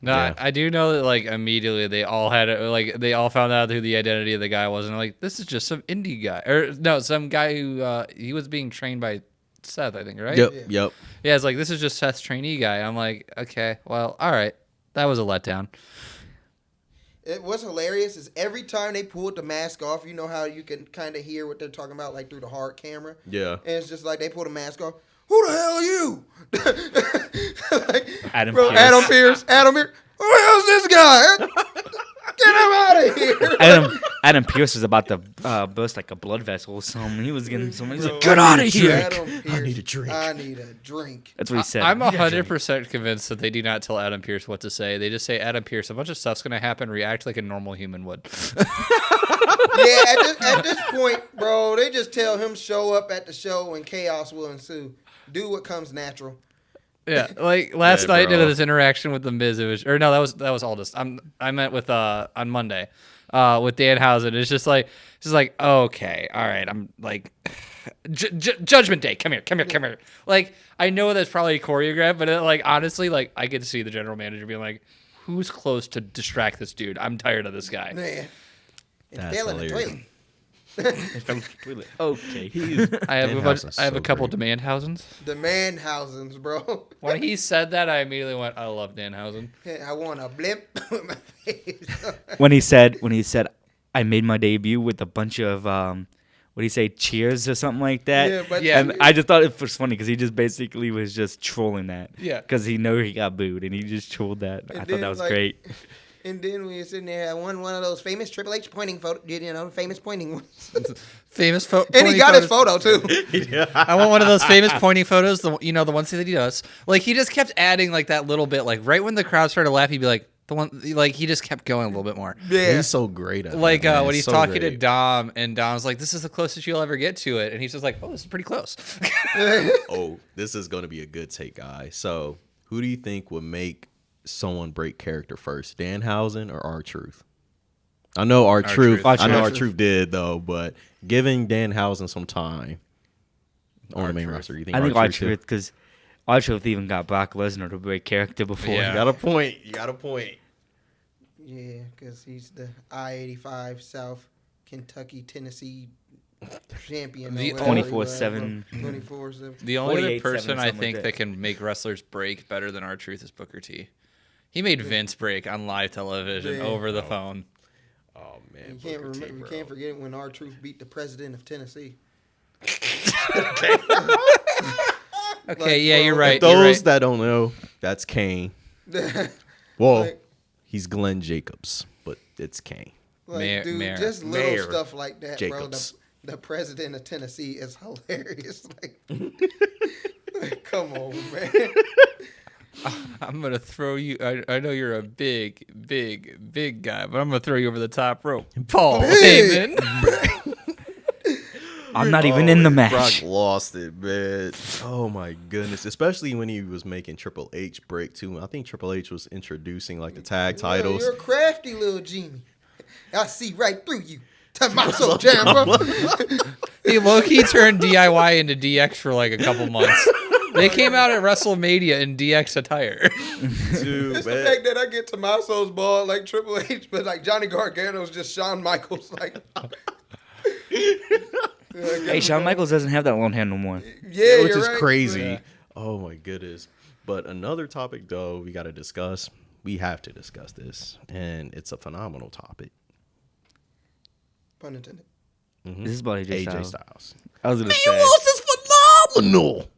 No, Yeah. I do know that immediately they all had it. They all found out who the identity of the guy was, and this is just some indie guy, or no, some guy who he was being trained by Seth, I think, right? Yep. Yep. Yeah, it's like, this is just Seth's trainee guy. I'm like, okay, well, all right. That was a letdown. What's hilarious is every time they pulled the mask off, you know how you can kind of hear what they're talking about, like through the hard camera. Yeah. And it's just like they pull the mask off. Who the hell are you? Like, Adam bro, Pearce. Adam Pearce. Who the hell's this guy? Get him out of here. Adam Pearce was about to burst like a blood vessel or something. He was getting something. He's like, Bro, get out of here. Adam Pearce, I need a drink. I need a drink. That's what he said. I'm 100% convinced that they do not tell Adam Pearce what to say. They just say, Adam Pearce, a bunch of stuff's going to happen. React like a normal human would. Yeah, at this point, bro, they just tell him show up at the show and chaos will ensue. Do what comes natural. Yeah, like last night bro. into this interaction with the Miz, it was, or no, that was Aldous. I met with on Monday, with Danhausen. It's just like okay, all right. I'm like, Judgment Day. Come here. Like, I know that's probably choreographed, but like honestly, like I get to see the general manager being like, who's close to distract this dude? I'm tired of this guy. Man, it That's fell in the hilarious. toilet. Okay. I have Danhausen's I have a so couple great. Demandhausens. The Manhausens, bro. When he said that, I immediately went, I love Danhausen. I want a blimp with my face. when he said, I made my debut with a bunch of, what do you say, cheers or something like that? Yeah, but Yeah. And I just thought it was funny because he just basically was just trolling that. Yeah. Because he knew he got booed and he just trolled that. I thought then, that was like, great. And then we were sitting there, I won one of those famous Triple H pointing photo, famous pointing ones. Famous And he got his photo too. I want one of those famous pointing photos, the ones that he does. Like, he just kept adding like that little bit, like right when the crowd started laughing, he'd be like, the one, like he just kept going a little bit more. Yeah. He's so great at Like that, man. when he's So talking to great. Dom, and Dom's like, "This is the closest you'll ever get to it," and he's just like, "Oh, this is pretty close." Oh, this is going to be a good take, guy. So, who do you think would make someone break character first, Danhausen or R-Truth? I know R-Truth. R-Truth. I know R-Truth. R-Truth did though, but giving Danhausen some time on the main R-Truth. roster, you think I think R-Truth R-Truth, because R-Truth even got Brock Lesnar to break character before. Yeah. You got a point. You got a point. Yeah, because he's the I-85 South Kentucky, Tennessee champion. The 24/7. 24/7. The only other 48-7, person I something think like that that. can make wrestlers break better than R-Truth is Booker T. He made Vince break on live television Yeah. over the phone. Oh man, You can't, Booker T, remember, you bro. can't forget when R-Truth beat the president of Tennessee. Okay, yeah, you're bro, right. Those You're right. that don't know, that's Kane. Well, Like- he's Glenn Jacobs, but it's Kane. Like, Mayor- dude, Mayor- just little Mayor stuff like that, Jacobs. bro. The president of Tennessee is hilarious. Like, come on, man. I'm gonna throw you. I know you're a big guy, but I'm gonna throw you over the top rope. Paul Big. Heyman. I'm not even in the match. Brock lost it, man. Oh my goodness. Especially when he was making Triple H break too. I think Triple H was introducing like the tag titles. You're a crafty little genie. I see right through you. Tommaso Ciampa. He low-key turned DIY into DX for like a couple months. They came out at WrestleMania in DX attire. Dude, It's the man. fact that I get Tommaso's ball like Triple H, but like Johnny Gargano's just Shawn Michaels. Like, Hey, Shawn Michaels doesn't have that long hair no more. yeah, Which you're is right. crazy. Yeah. Oh my goodness. But another topic though we gotta discuss. We have to discuss this. And it's a phenomenal topic. Pun intended. This is about AJ Styles. Styles. I was going to say. is phenomenal.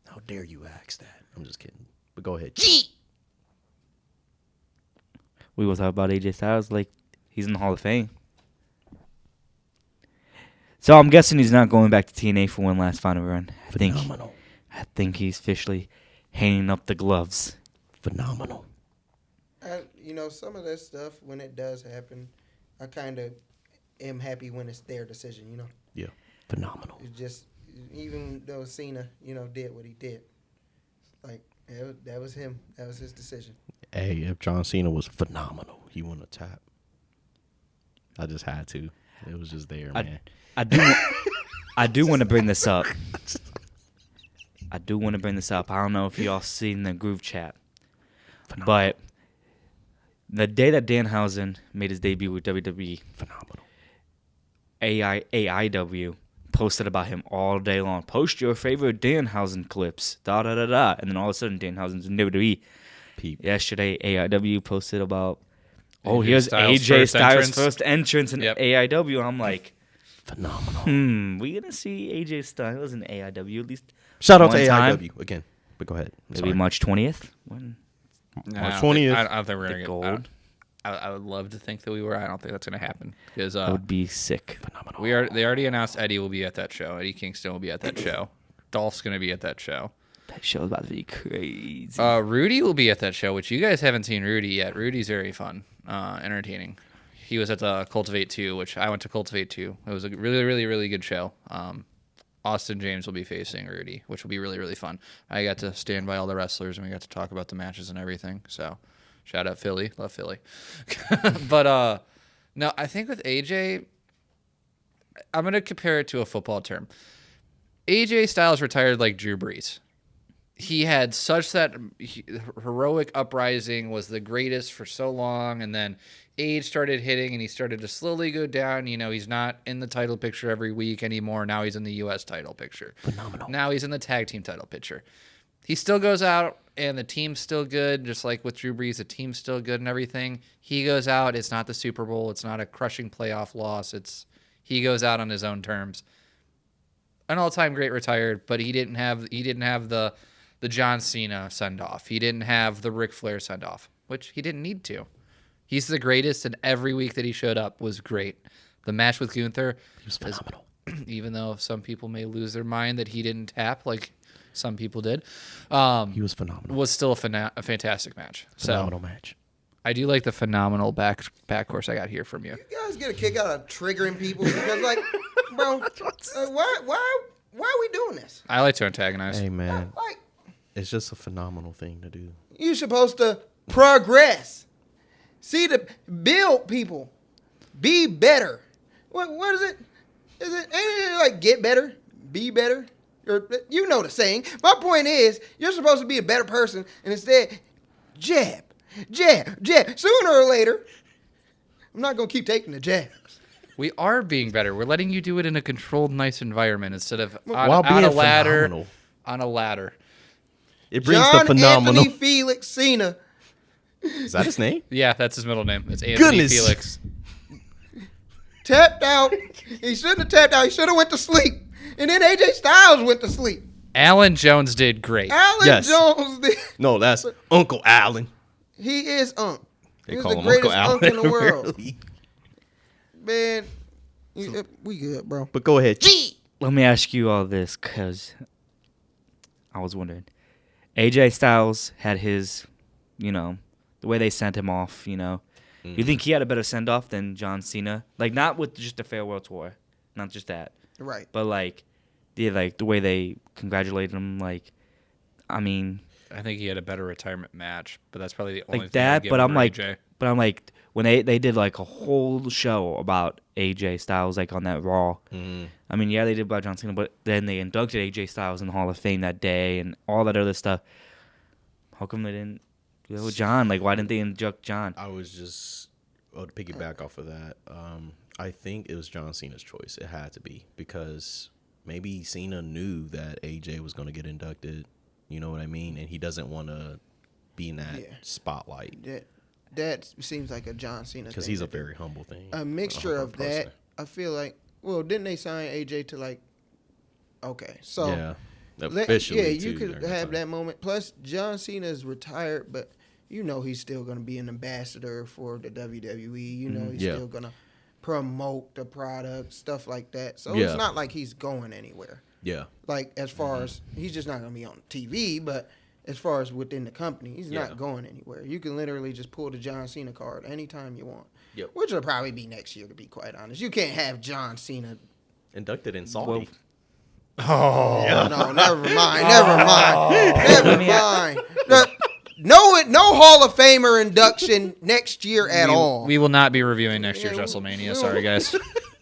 How dare you ask that? I'm just kidding. But go ahead. We will talk about AJ Styles like he's in the Hall of Fame. So I'm guessing he's not going back to TNA for one last final run. Phenomenal. I think he's officially hanging up the gloves. Phenomenal. Some of that stuff, when it does happen, I kind of am happy when it's their decision, Yeah. Phenomenal. It's just, even though Cena, did what he did, like, that was him. That was his decision. Hey, if John Cena was phenomenal, he won a tap. I just had to. It was just there, man. I do want to bring this up. I don't know if y'all seen the groove chat, but the day that Danhausen made his debut with WWE, Phenomenal. AIW posted about him all day long. Post your favorite Danhausen clips. Da da da da. And then all of a sudden, Danhausen's in WWE. Yesterday, AIW posted about, here's AJ Styles' first entrance in AIW. I'm like, phenomenal. We gonna see AJ Styles in AIW at least. Shout out to one AIW again. But go ahead. Maybe March 20th. When March 20th. I don't think we're gonna get gold. I would love to think that we were. I don't think that's gonna happen because That would be sick. Phenomenal. they already announced Eddie will be at that show. Eddie Kingston will be at that show. Dolph's gonna be at that show. That show's about to be crazy. Rudy will be at that show, which you guys haven't seen Rudy yet. Rudy's very fun, entertaining. He was at the Cultivate 2, which I went to Cultivate 2. It was a really, really, really good show. Austin James will be facing Rudy, which will be really, really fun. I got to stand by all the wrestlers, and we got to talk about the matches and everything. So, shout out Philly. Love Philly. But, no, I think with AJ, I'm going to compare it to a football term. AJ Styles retired like Drew Brees. He had such that heroic uprising, was the greatest for so long, and then age started hitting, and he started to slowly go down. You know, he's not in the title picture every week anymore. Now he's in the U.S. title picture. Phenomenal. Now he's in the tag team title picture. He still goes out, and the team's still good, just like with Drew Brees, the team's still good and everything. He goes out. It's not the Super Bowl. It's not a crushing playoff loss. He goes out on his own terms. An all-time great retired, but he didn't have the John Cena send-off. He didn't have the Ric Flair send-off, which he didn't need to. He's the greatest, and every week that he showed up was great. The match with Gunther, He was phenomenal. even though some people may lose their mind that he didn't tap like some people did, He was phenomenal. was still a fantastic match. Phenomenal So match. I do like the phenomenal back course I got here from you. You guys get a kick out of triggering people because, like, bro, why are we doing this? I like to antagonize. Hey, man. Like, It's just a phenomenal thing to do. you're supposed to progress. See, to build people. Be better. What is it? Ain't it like get better? Be better? Or, you know the saying. My point is, you're supposed to be a better person, and instead, jab. Sooner or later, I'm not going to keep taking the jabs. We are being better. We're letting you do it in a controlled, nice environment instead of While on being a ladder. phenomenal. On a ladder. It brings John the phenomenal. Anthony Felix Cena. Is that his name? Yeah, that's his middle name. It's Anthony Goodness. Felix. Tapped out. He shouldn't have tapped out. He should have went to sleep. And then AJ Styles went to sleep. Alan Jones did great. Alan Yes. Jones did. No, that's Uncle Allen. He is Unc. They He's call the him greatest Uncle Allen. Unc in the world. apparently. Man, we good, bro. But go ahead. Let me ask you all this, because I was wondering. AJ Styles had his, the way they sent him off, You think he had a better send-off than John Cena? Like, not with just the farewell tour. Not just that. Right. But, the way they congratulated him, I mean... I think he had a better retirement match, but that's probably the only like thing I'd that, give but over I'm like... AJ. But I'm like, when they did, a whole show about AJ Styles, on that Raw. I mean, yeah, they did about John Cena, but then they inducted AJ Styles in the Hall of Fame that day and all that other stuff. How come they didn't do that with John? Why didn't they induct John? I was just to piggyback off of that. I think it was John Cena's choice. It had to be because maybe Cena knew that AJ was going to get inducted. You know what I mean? And he doesn't want to be in that spotlight That seems like a John Cena thing. because he's a very humble thing. A mixture of person. that. I feel like, didn't they sign AJ to okay, so Yeah, officially. you too, could during have time. that moment. Plus, John Cena is retired, but he's still going to be an ambassador for the WWE. He's still going to promote the product, stuff like that. So it's not like he's going anywhere. Yeah. As far as he's just not going to be on TV, but as far as within the company, he's not going anywhere. You can literally just pull the John Cena card anytime you want. Yep. Which will probably be next year, to be quite honest. You can't have John Cena. Inducted in Saudi. No, never mind. Never mind. No Hall of Famer induction next year at all. We will not be reviewing next year's WrestleMania. Sorry, guys.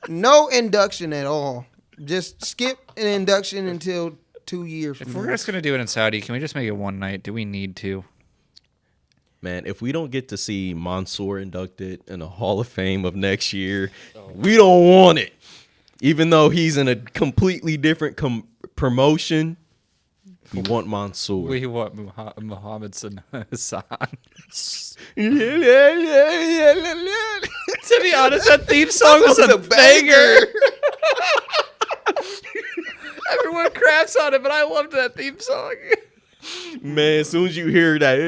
No induction at all. Just skip an induction until 2 years from If now. we're just going to do it in Saudi, can we just make it one night? Do we need to? Man, if we don't get to see Mansoor inducted in the Hall of Fame of next year, we don't want it. Even though he's in a completely different promotion, we want Mansoor. We want Muhammad Hassan. To be honest, that theme song was a banger. Everyone craps on it, but I loved that theme song. Man, as soon as you hear that,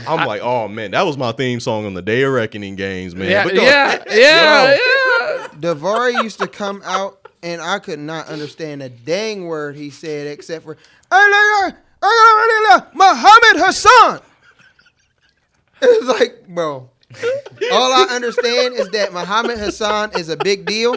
I'm like, oh man, that was my theme song on the Day of Reckoning games, man. Yeah, But go- yeah. Davari used to come out, and I could not understand a dang word he said except for Muhammad Hassan. It's like, bro, all I understand is that Muhammad Hassan is a big deal,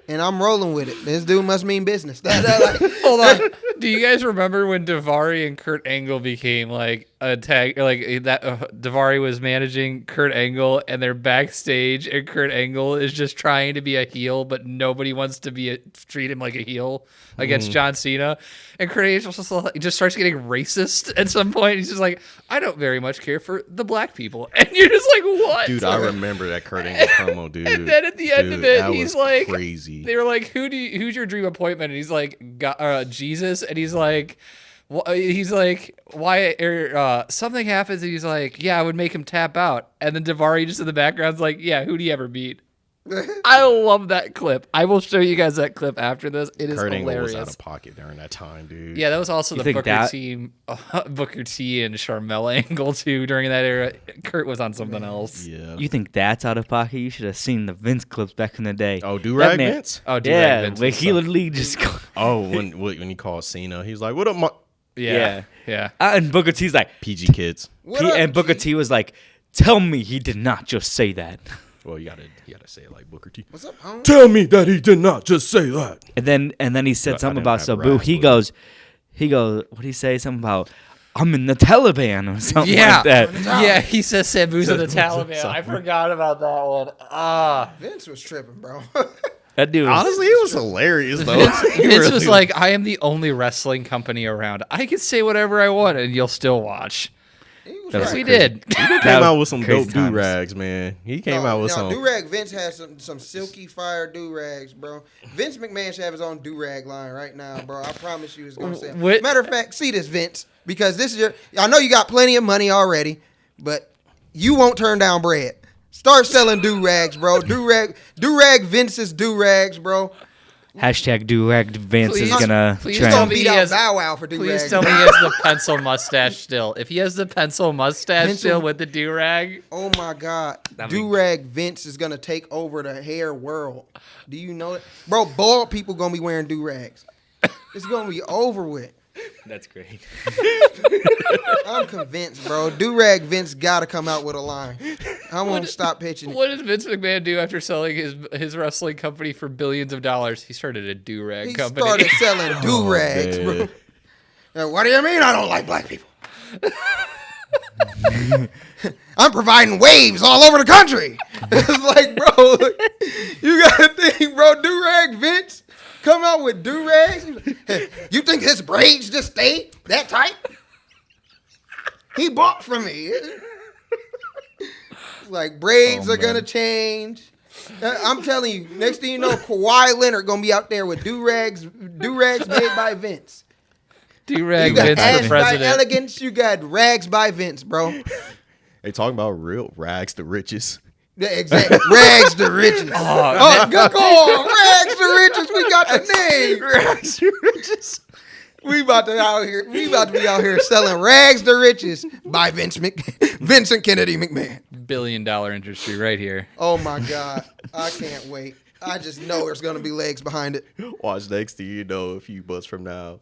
and I'm rolling with it. This dude must mean business. Hold on. Do you guys remember when Davari and Kurt Angle became like a tag? Like that, Davari was managing Kurt Angle, and they're backstage, and Kurt Angle is just trying to be a heel, but nobody wants to treat him like a heel against John Cena. And Kurt Angle just starts getting racist at some point. He's just like, I don't very much care for the black people, and you're just like, what? Dude, I remember that Kurt Angle promo, dude. And then at the end of it, he's like, crazy. They were like, who's your dream appointment? And he's like, Jesus. And he's like, why? Something happens, and he's like, yeah, I would make him tap out. And then Davari just in the background's like, yeah, who do you ever beat? I love that clip. I will show you guys that clip after this. It is Kurt hilarious. Angle was out of pocket during that time, dude. Yeah, that was also You the think Booker T and Sharmella angle too during that era. Kurt was on something else. Yeah. You think that's out of pocket? You should have seen the Vince clips back in the day. Oh, do-rag That man- Vince? Oh, dude, Yeah, Vince where was he so- literally just Oh, when he called Cena, he's like, what up, my yeah. and Booker T's like, PG kids? and Booker T was like, tell me he did not just say that. Well, you gotta say it like Booker T. What's up, home? Tell me that he did not just say that. And then he said I something didn't about have Sabu. raps He with goes, what did he say? Something about I'm in the Taliban or something Yeah. like that. Yeah, he says Sabu's in the Taliban. I forgot about that one. Vince was tripping, bro. That dude was, Honestly, it was hilarious though. Vince was like, I am the only wrestling company around. I can say whatever I want and you'll still watch. He was That was right. We did. He came was out with some crazy dope times. do-rags, man. He came out with some. do-rag Vince has some silky fire do-rags, bro. Vince McMahon should have his own do-rag line right now, bro. I promise you it's gonna say. What- Matter of fact, see this, Vince, because this is I know you got plenty of money already, but you won't turn down bread. Start selling do-rags, bro. Do-rag Vince's do-rags, bro. hashtag do-rag Vince is Please- gonna please He's trend. gonna me beat he out has- Bow Wow for Please do-rags. tell me he has the pencil mustache still. If he has the pencil mustache Pencil- still with the do-rag, Oh my God, That'd be- do-rag Vince is gonna take over the hair world. Do you know it, bro? Bald people gonna be wearing do-rags. It's gonna be over with. That's great. I'm convinced, bro. Do-rag Vince gotta come out with a line. I won't stop pitching it. what did Vince McMahon do after selling his wrestling company for billions of dollars? He started a do-rag He company. started selling do-rags, man. bro. Now, what do you mean I don't like black people? I'm providing waves all over the country. It's like, bro, you gotta think, bro. Do-rag Vince come out with do-rags. Hey, you think his braids just stay that tight? He bought from me. Like braids are gonna change. I'm telling you, next thing you know, Kawhi Leonard gonna be out there with do-rags made by Vince. Do-rag You got Vince Ash for by president. Elegance, you got Rags by Vince, bro. They talking about real rags to riches. Yeah, exactly. Rags the riches. Oh, good call. Rags the riches. We got the name. Rags to riches. We about to be out here selling rags to riches by Vincent Kennedy McMahon. $1 billion industry right here. Oh my God. I can't wait. I just know there's gonna be legs behind it. Watch next thing you know, a few months from now.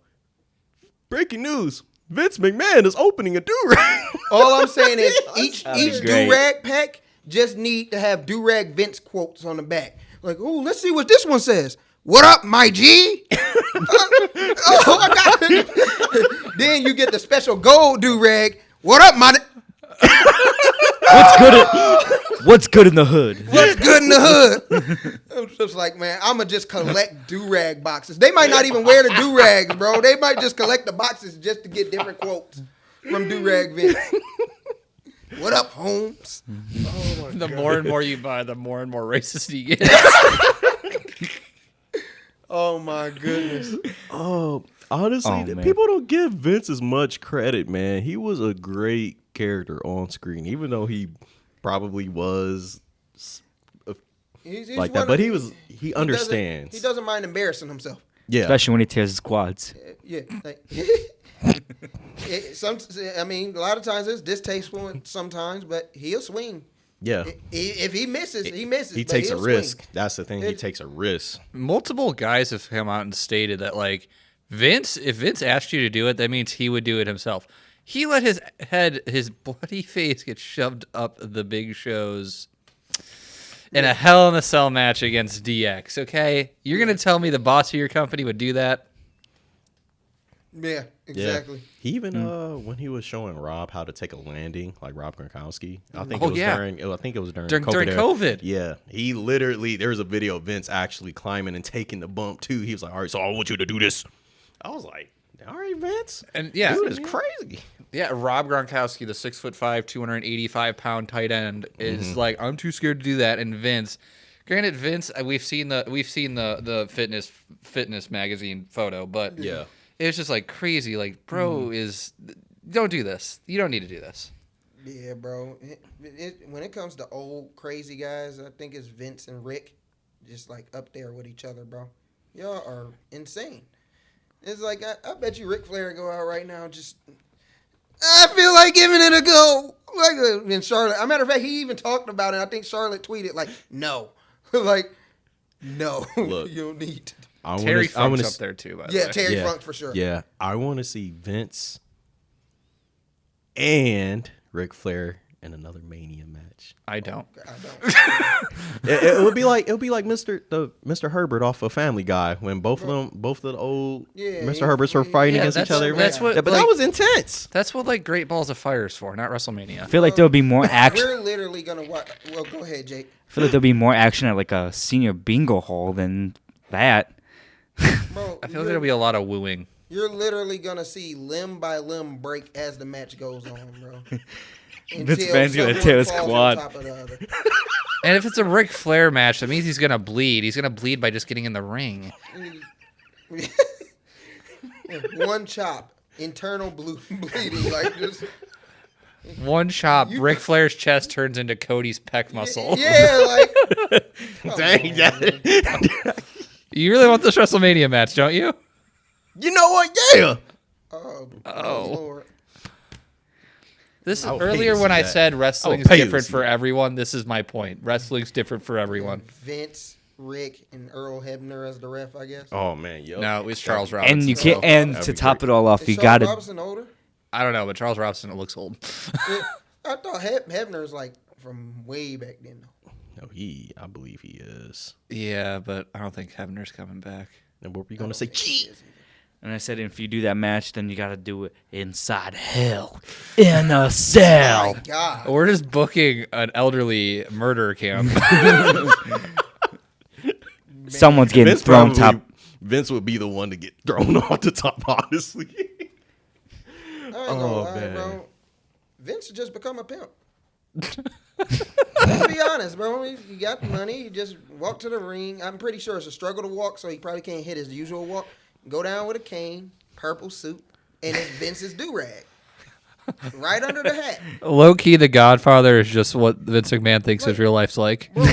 Breaking news. Vince McMahon is opening a do-rag. All I'm saying is each great. do-rag pack just need to have do-rag Vince quotes on the back. Like, oh, let's see what this one says. What up, my G? Oh, I got it. Then you get the special gold do-rag. What up, my... What's good in the hood? What's good in the hood? I'm just like, man, I'm going to just collect do-rag boxes. They might not even wear the do-rags, bro. They might just collect the boxes just to get different quotes from do-rag Vince. What up, Holmes? The more and more you buy, the more and more racist he gets. Oh my goodness. Oh, honestly, Oh, man. people don't give Vince as much credit, man. He was a great character on screen, even though he probably was He's like one that. But of- he understands. He doesn't mind embarrassing himself. Yeah. Especially when he tears his quads. Yeah. Like, I mean, a lot of times it's distasteful sometimes, but he'll swing. Yeah. If he misses, he misses. He but takes a he'll risk. swing. That's the thing. He takes a risk. Multiple guys have come out and stated that, like, if Vince asked you to do it, that means he would do it himself. He let his bloody face get shoved up the Big Show's in a Hell in a Cell match against DX, okay? You're going to tell me the boss of your company would do that? Yeah, exactly. Yeah. He even when he was showing Rob how to take a landing, like Rob Gronkowski, I think Oh, it was yeah. during COVID. During COVID. Yeah, he literally there's a video of Vince actually climbing and taking the bump too. He was like, "All right, so I want you to do this." I was like, "All right, Vince." And yeah, Dude is crazy. Yeah, Rob Gronkowski, the 6'5", 285-pound tight end, is like, I'm too scared to do that. And Vince, granted, Vince, we've seen the fitness magazine photo, but Yeah. it was just like crazy. Like, bro, don't do this. You don't need to do this. Yeah, bro. When it comes to old crazy guys, I think it's Vince and Rick, just like up there with each other, bro. Y'all are insane. It's like I bet you Ric Flair go out right now. Just I feel like giving it a go. Like in Charlotte. As a matter of fact, he even talked about it. I think Charlotte tweeted like, "No, like, no, Look, you don't need to." Terry Funk's up there too, by the Yeah, way. Terry Funk for sure. Yeah, I want to see Vince and Ric Flair in another Mania match. I don't. I don't. It would be like Mr. Herbert off of Family Guy when both of the old Yeah, Mr. Herberts were fighting Yeah, against each other. That's what. Yeah, but like, that was intense. that's what like Great Balls of Fire is for, not WrestleMania. I feel like there'll be more action. We're literally gonna watch. Well, go ahead, Jake. I feel like there'll be more action at like a senior bingo hall than that. Bro, I feel like there'll be a lot of wooing. You're literally gonna see limb by limb break as the match goes on, bro. Until Man's gonna someone tear his falls on quad. top of the other. And if it's a Ric Flair match, that means he's gonna bleed. He's gonna bleed by just getting in the ring. One chop, internal bleeding, like just One chop, Ric Flair's chest turns into Cody's pec muscle. yeah, like Dang, You really want this WrestleMania match, don't you? you know what? Yeah. oh Oh. Lord. This is I would pay earlier to when see I that. said I wrestling's would pay to different see for that. everyone. This is my point. Wrestling's different for everyone. Vince, Rick, and Earl Hebner as the ref, I guess. Oh man, yo. No, it's Charles Robinson. And you can't. And That'd to be top great. it all off, Is you Charles gotta. Robinson older? I don't know, but Charles Robinson looks old. Yeah, I thought Hebner's like from way back then. No, I believe he is. Yeah, but I don't think Hebner's coming back. And what were you gonna say? Cheat. And I said, if you do that match, then you gotta do it inside hell, in a cell. My God. We're just booking an elderly murder camp. Someone's getting thrown top. Vince would be the one to get thrown off the top, honestly. I ain't gonna lie, man. bro. Vince has just become a pimp. Let's be honest, bro. You got the money. You just walk to the ring. I'm pretty sure it's a struggle to walk, so he probably can't hit his usual walk. Go down with a cane, purple suit, and it's Vince's do-rag. Right under the hat. Low key, The Godfather is just what Vince McMahon thinks his real life's like. Bro.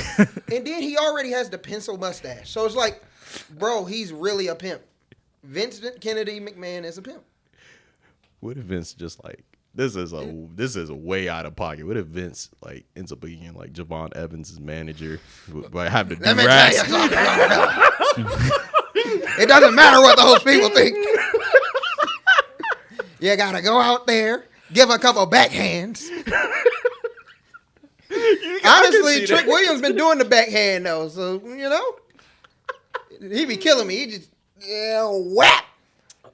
And then he already has the pencil mustache. So it's like, bro, he's really a pimp. Vincent Kennedy McMahon is a pimp. What if Vince just like this is a way out of pocket? What if Vince like ends up being like Javon Evans' manager, but have to do Let me tell you something. It doesn't matter what those people think. You gotta go out there, give a couple backhands. Honestly, Trick Williams been doing the backhand though, so you know he be killing me. He just whap.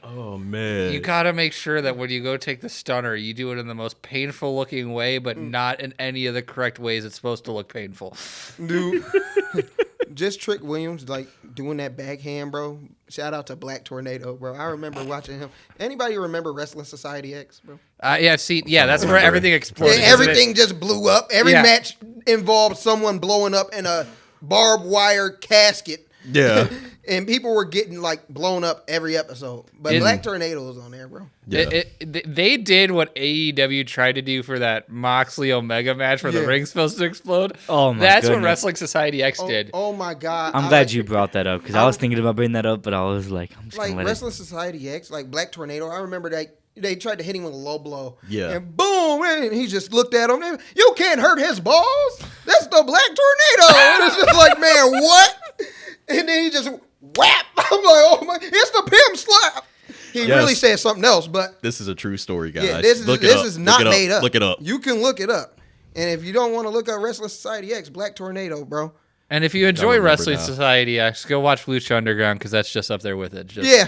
Oh man, You gotta make sure that when you go take the stunner, you do it in the most painful looking way, but not in any of the correct ways it's supposed to look painful. Dude, just Trick Williams like doing that backhand, bro. Shout out to Black Tornado, bro. I remember watching him. Anybody remember Wrestling Society X, bro? Yeah, I've seen. Yeah, that's where everything exploded. Yeah, everything just blew up. Every Yeah. match involved someone blowing up in a barbed wire casket. Yeah. And people were getting like blown up every episode. But Black Tornado was on there, bro. Yeah. They did what AEW tried to do for that Moxley Omega match where the ring's supposed to explode. Oh, my That's what goodness. Wrestling Society X did. Oh my God. I'm glad you brought that up because I was thinking about bringing that up, but I was like, I'm just like gonna let Wrestling Society X, like Black Tornado. I remember they tried to hit him with a low blow. Yeah. And boom, and he just looked at him. You can't hurt his balls. That's the Black Tornado. And it's just like, man, what? And then he just whap. I'm like, oh my, it's the pimp slap. He really said something else, but This is a true story, guys. yeah, this is not made up. Look it up. You can look it up. And if you don't want to look up Wrestling Society X, Black Tornado, bro. And if you enjoy remember Wrestling now. Society X, go watch Lucha Underground because that's just up there with it. Just, Yeah.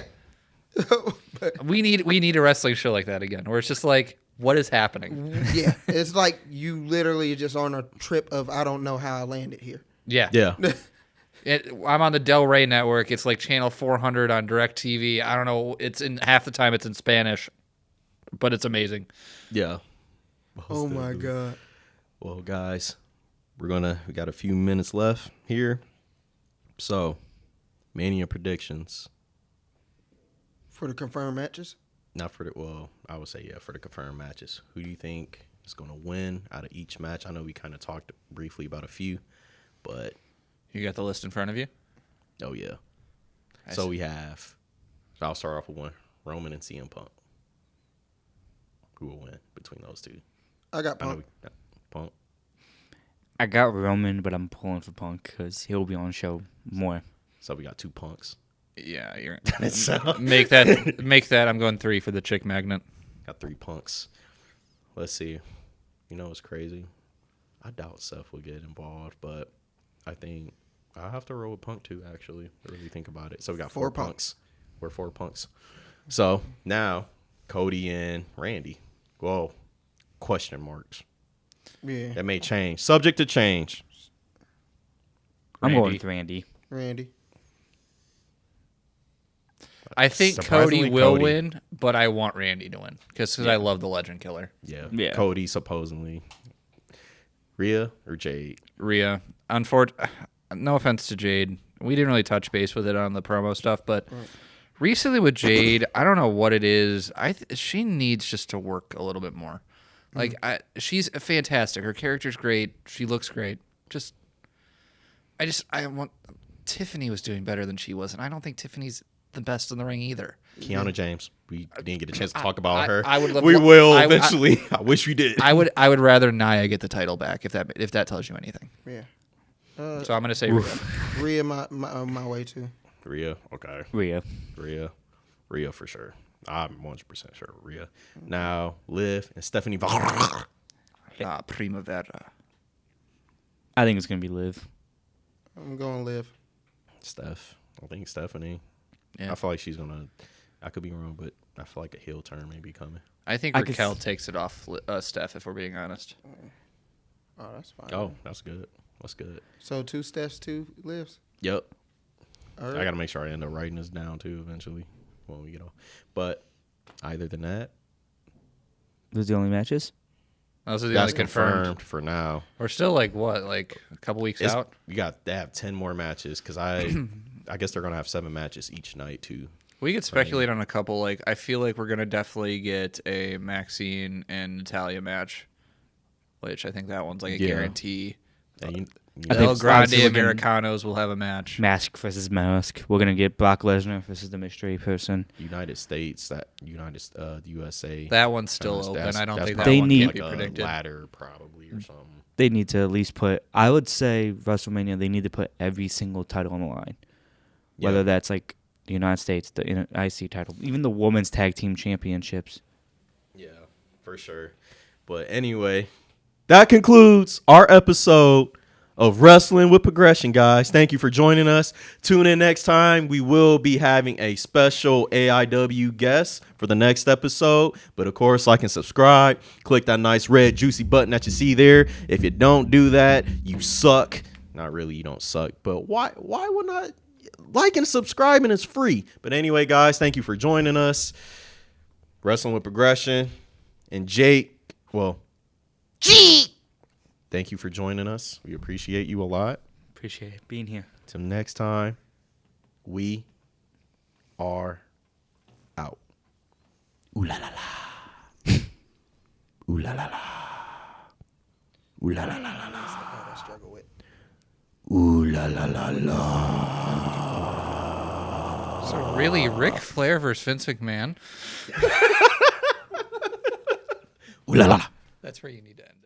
we need a wrestling show like that again, where it's just like, what is happening? Yeah. It's like you literally just on a trip of I don't know how I landed here. Yeah, Yeah. I'm on the Del Rey network. It's like channel 400 on DirecTV. I don't know. It's in half the time it's in Spanish, but it's amazing. Yeah. Oh my God. Well, guys, we got a few minutes left here. So, Mania predictions. For the confirmed matches? Not for I would say, for the confirmed matches. Who do you think is going to win out of each match? I know we kind of talked briefly about a few, but You got the list in front of you? oh, yeah. I So see. we have, I'll start off with one, Roman and CM Punk. Who will win between those two? I got I know Punk. Punk. I got Roman, but I'm pulling for Punk because he'll be on the show more. So we got two Punks. Yeah, you're So- make that. I'm going 3 for the chick magnet. Got three Punks. Let's see. You know what's crazy? I doubt Seth will get involved, but I think I'll have to roll with Punk too, actually. Really think about it. So we got four Four Punks. We're 4 Punks. So now Cody and Randy. Whoa. Question marks. Yeah. That may change. Subject to change. I'm going Randy. with Randy. Randy. I think Surprisingly, Cody will Cody. win, but I want Randy to win because I love the Legend Killer. Yeah. Yeah. Cody supposedly. Rhea or Jade? Rhea, no offense to Jade, we didn't really touch base with it on the promo stuff, but recently with Jade, I don't know what it is. She needs just to work a little bit more. Like she's fantastic. Her character's great. She looks great. I want Tiffany was doing better than she was, and I don't think Tiffany's the best in the ring either. Kiana James. We didn't get a chance to talk about her. I would love- we will I- eventually. I wish we did. I would rather Nia get the title back if that tells you anything. Yeah. So I'm gonna say Rhea. Rhea my way too. Rhea. Okay. Rhea. Rhea for sure. I'm 100% sure. Rhea. Now, Liv and Stephanie Vaquer. Primavera. I think it's gonna be Liv. I'm going Liv. Steph. I think Stephanie. Yeah. I feel like she's going to, I could be wrong, but I feel like a heel turn may be coming. I think I could Raquel s- takes it off Steph, if we're being honest. Oh, that's fine. Oh, that's good. That's good. So 2 Stephs, 2 Livs. Yep. All I right. got to make sure I end up writing this down too eventually when we get off. But either than that, Those are the only matches. Those are the that's only confirmed. confirmed for now. We're still like a couple weeks out. You got to have 10 more matches because I guess they're going to have 7 matches each night too. We could speculate on a couple. Like I feel like we're gonna definitely get a Maxine and Natalia match, which I think that one's like a Yeah. guarantee. And I El think Grande obviously we're gonna- Americanos will have a match. Mask versus mask. We're gonna get Brock Lesnar versus the mystery person. United States, the USA. That one's still That's- open. that's- I don't that's think that They one need- can like be a predicted. ladder probably or something. They need to at least put. I would say WrestleMania. They need to put every single title on the line, whether Yeah. that's like the United States, the IC title, even the women's tag team championships. Yeah, for sure. But anyway, that concludes our episode of Wrestling with Progression, guys. Thank you for joining us. Tune in next time. We will be having a special AIW guest for the next episode. But of course, like and subscribe. Click that nice red juicy button that you see there. If you don't do that, you suck. Not really, you don't suck. But why would not Like and subscribing is free. But anyway, guys, thank you for joining us. Wrestling with Progression and Jake. Well, thank you for joining us. We appreciate you a lot. Appreciate it being here. Till next time, we are out. Ooh la la la. Ooh la la la. Ooh la la la la la. Ooh la la la la. So really, Ric Flair versus Vince McMahon? Ooh la la la. That's where you need to end it.